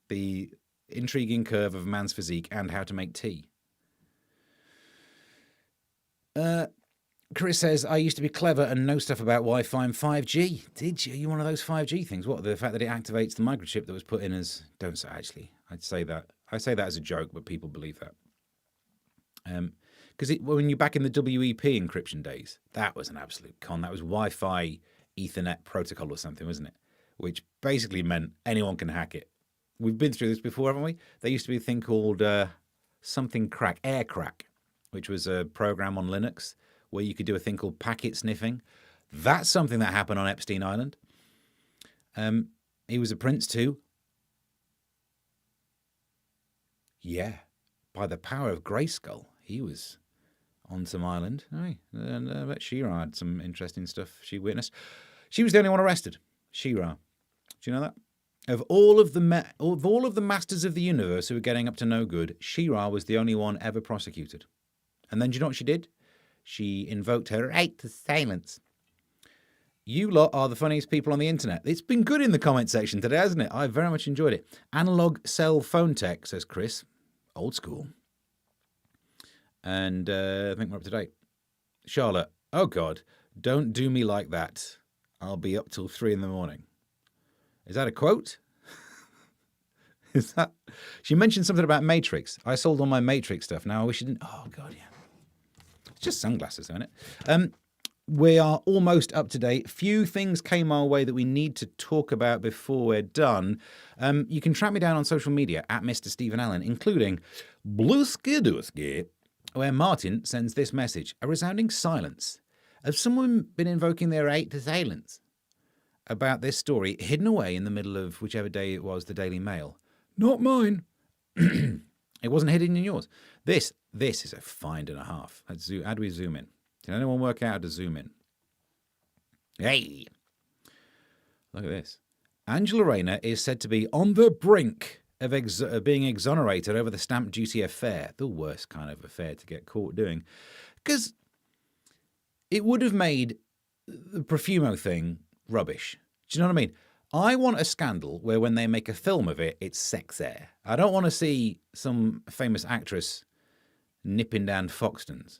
Speaker 3: The intriguing curve of a man's physique and how to make tea. Chris says, I used to be clever and know stuff about Wi-Fi and 5G. Did you? Are you one of those 5G things? What, the fact that it activates the microchip that was put in as... Don't say, actually. I'd say that. I say that as a joke, but people believe that. Because when you're back in the WEP encryption days, that was an absolute con. That was Wi-Fi Ethernet protocol or something, wasn't it? Which basically meant anyone can hack it. We've been through this before, haven't we? There used to be a thing called something crack, air crack, which was a program on Linux where you could do a thing called packet sniffing. That's something that happened on Epstein Island. He was a prince too. Yeah, by the power of Grayskull, he was on some island. Aye. And I bet She-Ra had some interesting stuff she witnessed. She was the only one arrested. She-Ra. Do you know that? Of all of the masters of the universe who were getting up to no good, She-Ra was the only one ever prosecuted. And then do you know what she did? She invoked her right to silence. You lot are the funniest people on the internet. It's been good in the comment section today, hasn't it? I very much enjoyed it. Analog cell phone tech, says Chris. Old school. And I think we're up to date. Charlotte, oh God, don't do me like that. I'll be up till 3 a.m. Is that a quote? Is that? She mentioned something about Matrix. I sold all my Matrix stuff. Now I wish you didn't. Oh God, yeah. It's just sunglasses, isn't it? We are almost up to date. Few things came our way that we need to talk about before we're done. You can track me down on social media at Mr. Stephen Allen, including Blueskidooski, where Martin sends this message: a resounding silence. Has someone been invoking their right to silence about this story hidden away in the middle of whichever day it was, the Daily Mail? Not mine. It wasn't hidden in yours. This is a find and a half. How do we zoom in? Can anyone work out how to zoom in? Hey! Look at this. Angela Rayner is said to be on the brink of being exonerated over the stamp duty affair. The worst kind of affair to get caught doing. Because it would have made the Profumo thing rubbish. Do you know what I mean? I want a scandal where when they make a film of it, it's sex air. I don't want to see some famous actress nipping down Foxtons.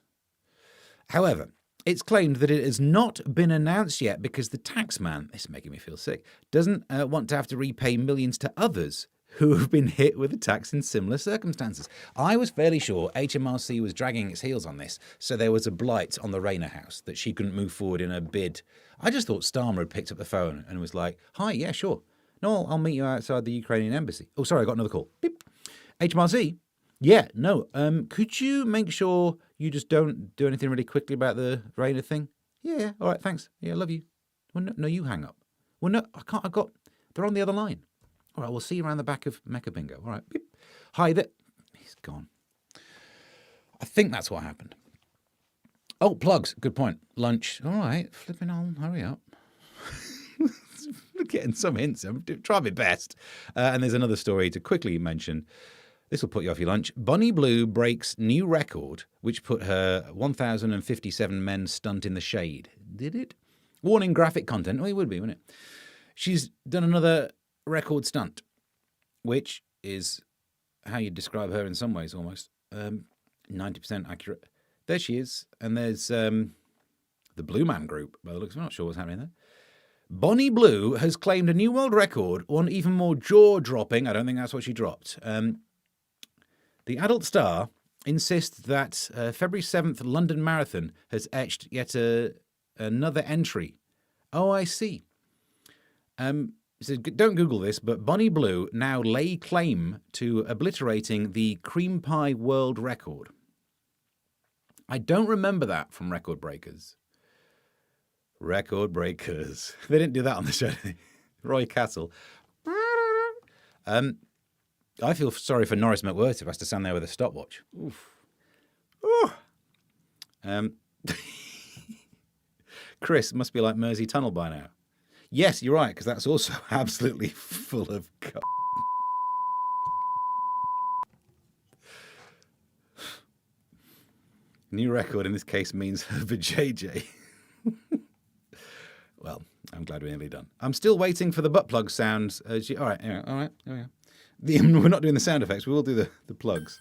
Speaker 3: However, it's claimed that it has not been announced yet because the taxman, this is making me feel sick, doesn't want to have to repay millions to others who have been hit with a tax in similar circumstances. I was fairly sure HMRC was dragging its heels on this, so there was a blight on the Rayner house that she couldn't move forward in her bid. I just thought Starmer had picked up the phone and was like, hi, yeah, sure. No, I'll meet you outside the Ukrainian embassy. Oh, sorry, I got another call. Beep. HMRC? Yeah, no. Could you make sure you just don't do anything really quickly about the Rayner thing? Yeah, all right, thanks. Yeah, love you. Well, no, you hang up. Well, no, I can't. They're on the other line. All right, we'll see you around the back of Mecca Bingo. All right. Beep. Hi there. He's gone. I think that's what happened. Oh, plugs. Good point. Lunch. All right. Flipping on. Hurry up. Getting some hints. I'm trying my best. And there's another story to quickly mention. This will put you off your lunch. Bonnie Blue breaks new record, which put her 1,057 men stunt in the shade. Did it? Warning graphic content. Well, it would be, wouldn't it? She's done another record stunt, which is how you describe her in some ways almost. 90% accurate. There she is. And there's the Blue Man Group, by the looks. I'm not sure what's happening there. Bonnie Blue has claimed a new world record, one even more jaw-dropping. I don't think that's what she dropped. The adult star insists that February 7th London Marathon has etched yet another entry. Oh, I see. So don't Google this, but Bonnie Blue now lay claim to obliterating the cream pie world record. I don't remember that from Record Breakers. Record Breakers. They didn't do that on the show. Roy Castle. I feel sorry for Norris McWhirter who has to stand there with a stopwatch. Oof. Ooh. Chris must be like Mersey Tunnel by now. Yes, you're right, because that's also absolutely full of New record in this case means for JJ. Well, I'm glad we're nearly done. I'm still waiting for the butt plug sounds. All right, anyway, all right, there we go. We're not doing the sound effects. We will do the plugs.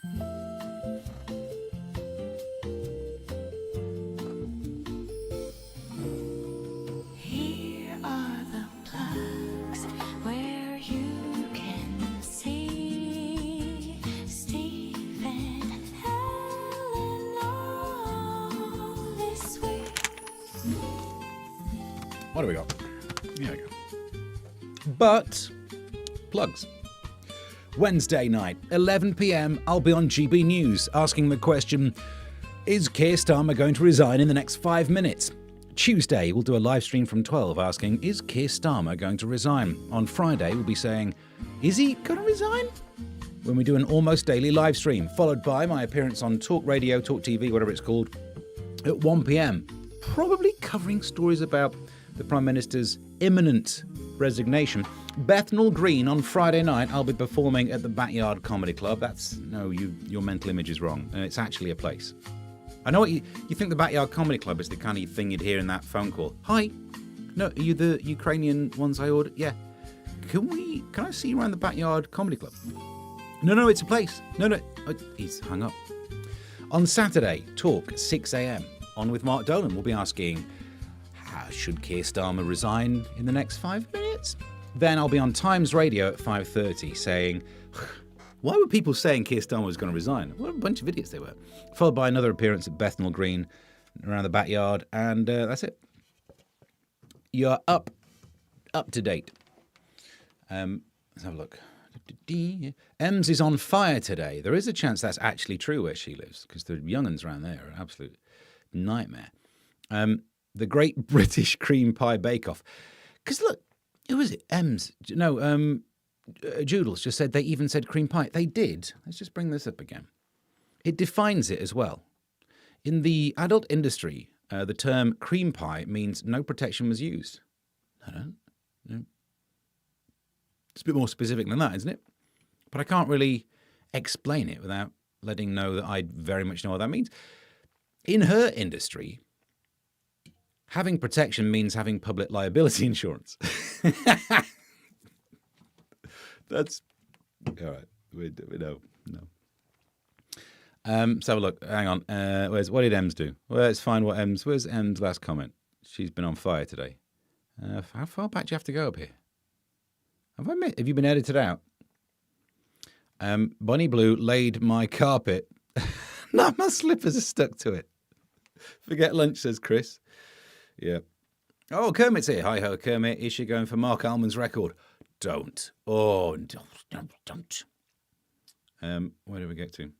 Speaker 8: Here are the plugs where you can see Steve and Helen all this week.
Speaker 3: What do we got? There we go. But plugs. Wednesday night, 11 p.m, I'll be on GB News asking the question, is Keir Starmer going to resign in the next 5 minutes? Tuesday, we'll do a live stream from 12 asking, is Keir Starmer going to resign? On Friday, we'll be saying, is he going to resign? When we do an almost daily live stream, followed by my appearance on Talk Radio, Talk TV, whatever it's called, at 1 p.m, probably covering stories about the Prime Minister's imminent resignation. Bethnal Green on Friday night, I'll be performing at the Backyard Comedy Club. Your mental image is wrong. It's actually a place. I know what you think the Backyard Comedy Club is the kind of thing you'd hear in that phone call. Hi, no, are you the Ukrainian ones I ordered? Yeah. Can I see you around the Backyard Comedy Club? No, it's a place. No, he's hung up. On Saturday, Talk, 6 a.m. On with Mark Dolan. We'll be asking, should Keir Starmer resign in the next 5 minutes? Then I'll be on Times Radio at 5:30 saying, why were people saying Keir Starmer was going to resign? What a bunch of idiots they were. Followed by another appearance at Bethnal Green around the backyard, and that's it. You're up to date. Let's have a look. Ems is on fire today. There is a chance that's actually true where she lives, because the young'uns around there are an absolute nightmare. The Great British Cream Pie Bake Off. Because look, who was it? Ems. No, Joodles just said they even said cream pie. They did. Let's just bring this up again. It defines it as well. In the adult industry, the term cream pie means no protection was used. No. It's a bit more specific than that, isn't it? But I can't really explain it without letting know that I very much know what that means. In her industry, having protection means having public liability insurance. That's all right. We know. No. So look, hang on. What did Ems do? Well, let's find where's Ems' last comment? She's been on fire today. How far back do you have to go up here? Have you been edited out? Bonnie Blue laid my carpet. No, my slippers are stuck to it. Forget lunch, says Chris. Yeah. Oh, Kermit's here. Hi ho, Kermit. Is she going for Mark Almond's record? Don't. Oh, don't. Where do we get to?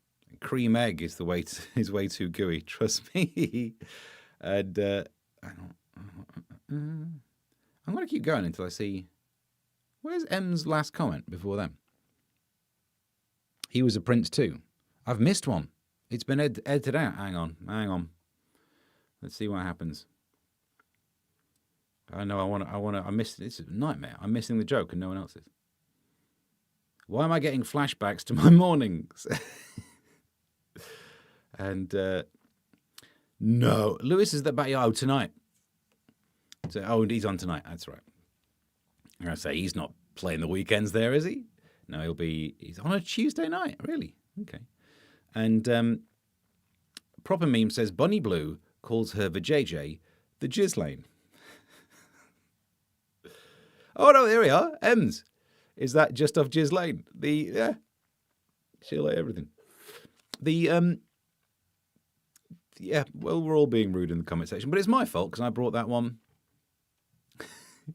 Speaker 3: Cream egg is way too gooey. Trust me. And I'm going to keep going until I see. Where's M's last comment before them? He was a prince too. I've missed one. It's been edited out. Hang on. Let's see what happens. I know. I missed. It's a nightmare. I'm missing the joke and no one else is. Why am I getting flashbacks to my mornings? And no, Lewis is at the backyard tonight. So, he's on tonight. That's right. I'm going to say he's not playing the weekends there, is he? No, he's on a Tuesday night. Really? Okay. And Proper Meme says Bonnie Blue calls her vajayjay the jizz lane. Oh no, there we are. Ems. Is that just off Jizz Lane? She'll like everything. Well, we're all being rude in the comment section, but it's my fault because I brought that one.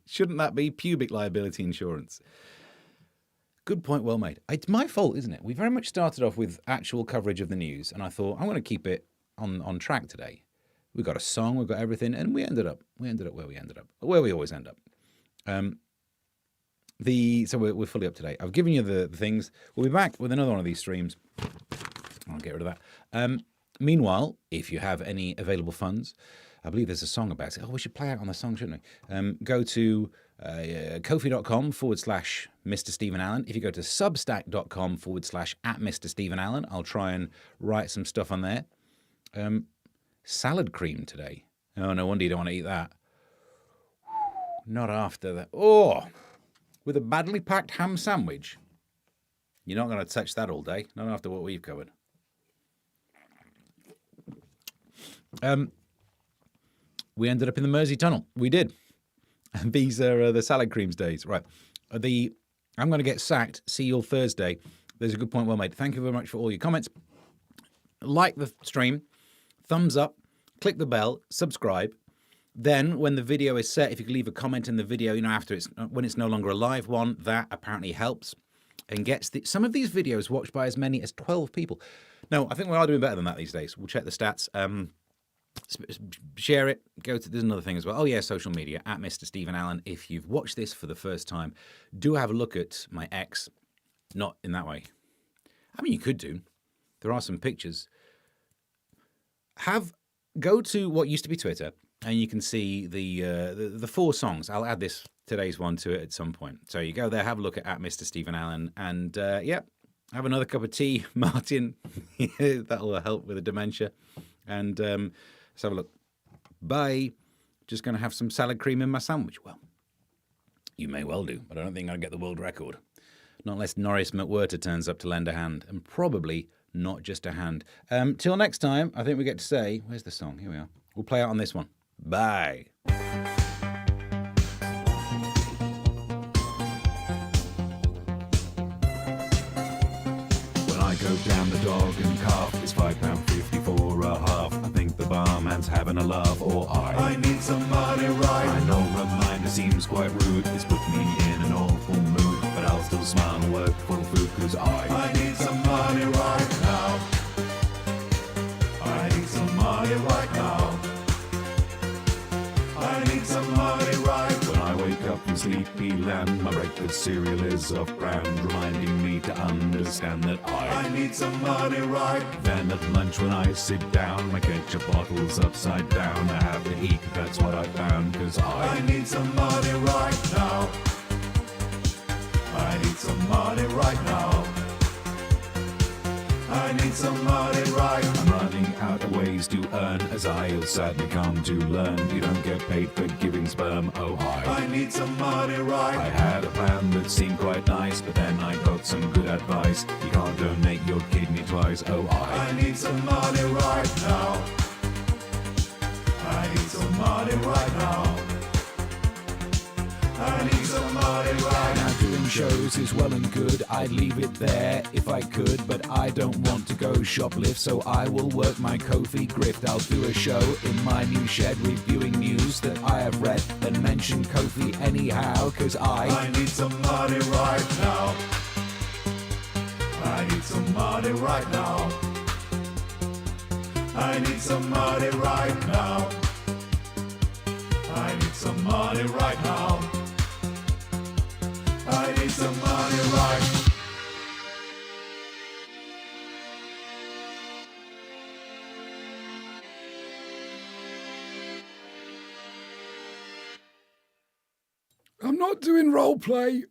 Speaker 3: Shouldn't that be pubic liability insurance? Good point, well made. It's my fault, isn't it? We very much started off with actual coverage of the news, and I thought I'm going to keep it on track today. We've got a song, we've got everything, and we ended up where we ended up, where we always end up. So we're fully up to date. I've given you the things. We'll be back with another one of these streams. I'll get rid of that. Meanwhile, if you have any available funds, I believe there's a song about it. Oh, we should play out on the song, shouldn't we? Go to kofi.com/Mr. Stephen Allen. If you go to substack.com /@Mr. Stephen Allen, I'll try and write some stuff on there. salad cream today. Oh, no wonder you don't want to eat that. Not after that. Oh, with a badly packed ham sandwich. You're not going to touch that all day. Not after what we've covered. We ended up in the Mersey Tunnel. We did. And these are the salad creams days. Right. I'm going to get sacked. See you all Thursday. There's a good point well made. Thank you very much for all your comments. Like the stream. Thumbs up. Click the bell. Subscribe. Then, when the video is set, if you can leave a comment in the video, after when it's no longer a live one, that apparently helps and gets some of these videos watched by as many as 12 people. No, I think we are doing better than that these days. We'll check the stats. Share it. There's another thing as well. Oh yeah, social media at Mr. Stephen Allen. If you've watched this for the first time, do have a look at my ex. Not in that way. I mean, you could do. There are some pictures. Go to what used to be Twitter, and you can see the 4 songs. I'll add today's one to it at some point. So you go there, have a look at Mr. Stephen Allen, and have another cup of tea, Martin. That'll help with the dementia. And let's have a look. Bye. Just going to have some salad cream in my sandwich. Well, you may well do, but I don't think I'll get the world record. Not unless Norris McWhirter turns up to lend a hand, and probably not just a hand. Till next time, I think we get to say, where's the song? Here we are. We'll play out on this one. Bye.
Speaker 7: When I go down the dog and calf, it's £5.50 for a half. I think the barman's having a laugh, or I need some money right. I know reminder seems quite rude, it's put me in an awful mood, but I'll still smile and work for food, cause I need some money right now. I need some money right now. I need some money right. When I wake up from sleepy land, my breakfast cereal is off brand, reminding me to understand that I need some money right. Then at lunch when I sit down, my ketchup bottle's upside down. I have to eat, that's what I found, cause I need some money right now. I need some money right now. I need some money right. I'm running out of ways to earn, as I have sadly come to learn. You don't get paid for giving sperm, oh I need some money right. I had a plan that seemed quite nice, but then I got some good advice. You can't donate your kidney twice, oh I need some money right now. I need some money right now. I need some money right now. Doing shows is well and good, I'd leave it there if I could, but I don't want to go shoplift, so I will work my Ko-fi grift. I'll do a show in my new shed, reviewing news that I have read, then mention Ko-fi anyhow, cause I need some money right now. I need some money right now. I need some money right now. I need some money right now. I need some money right. I'm not doing role play.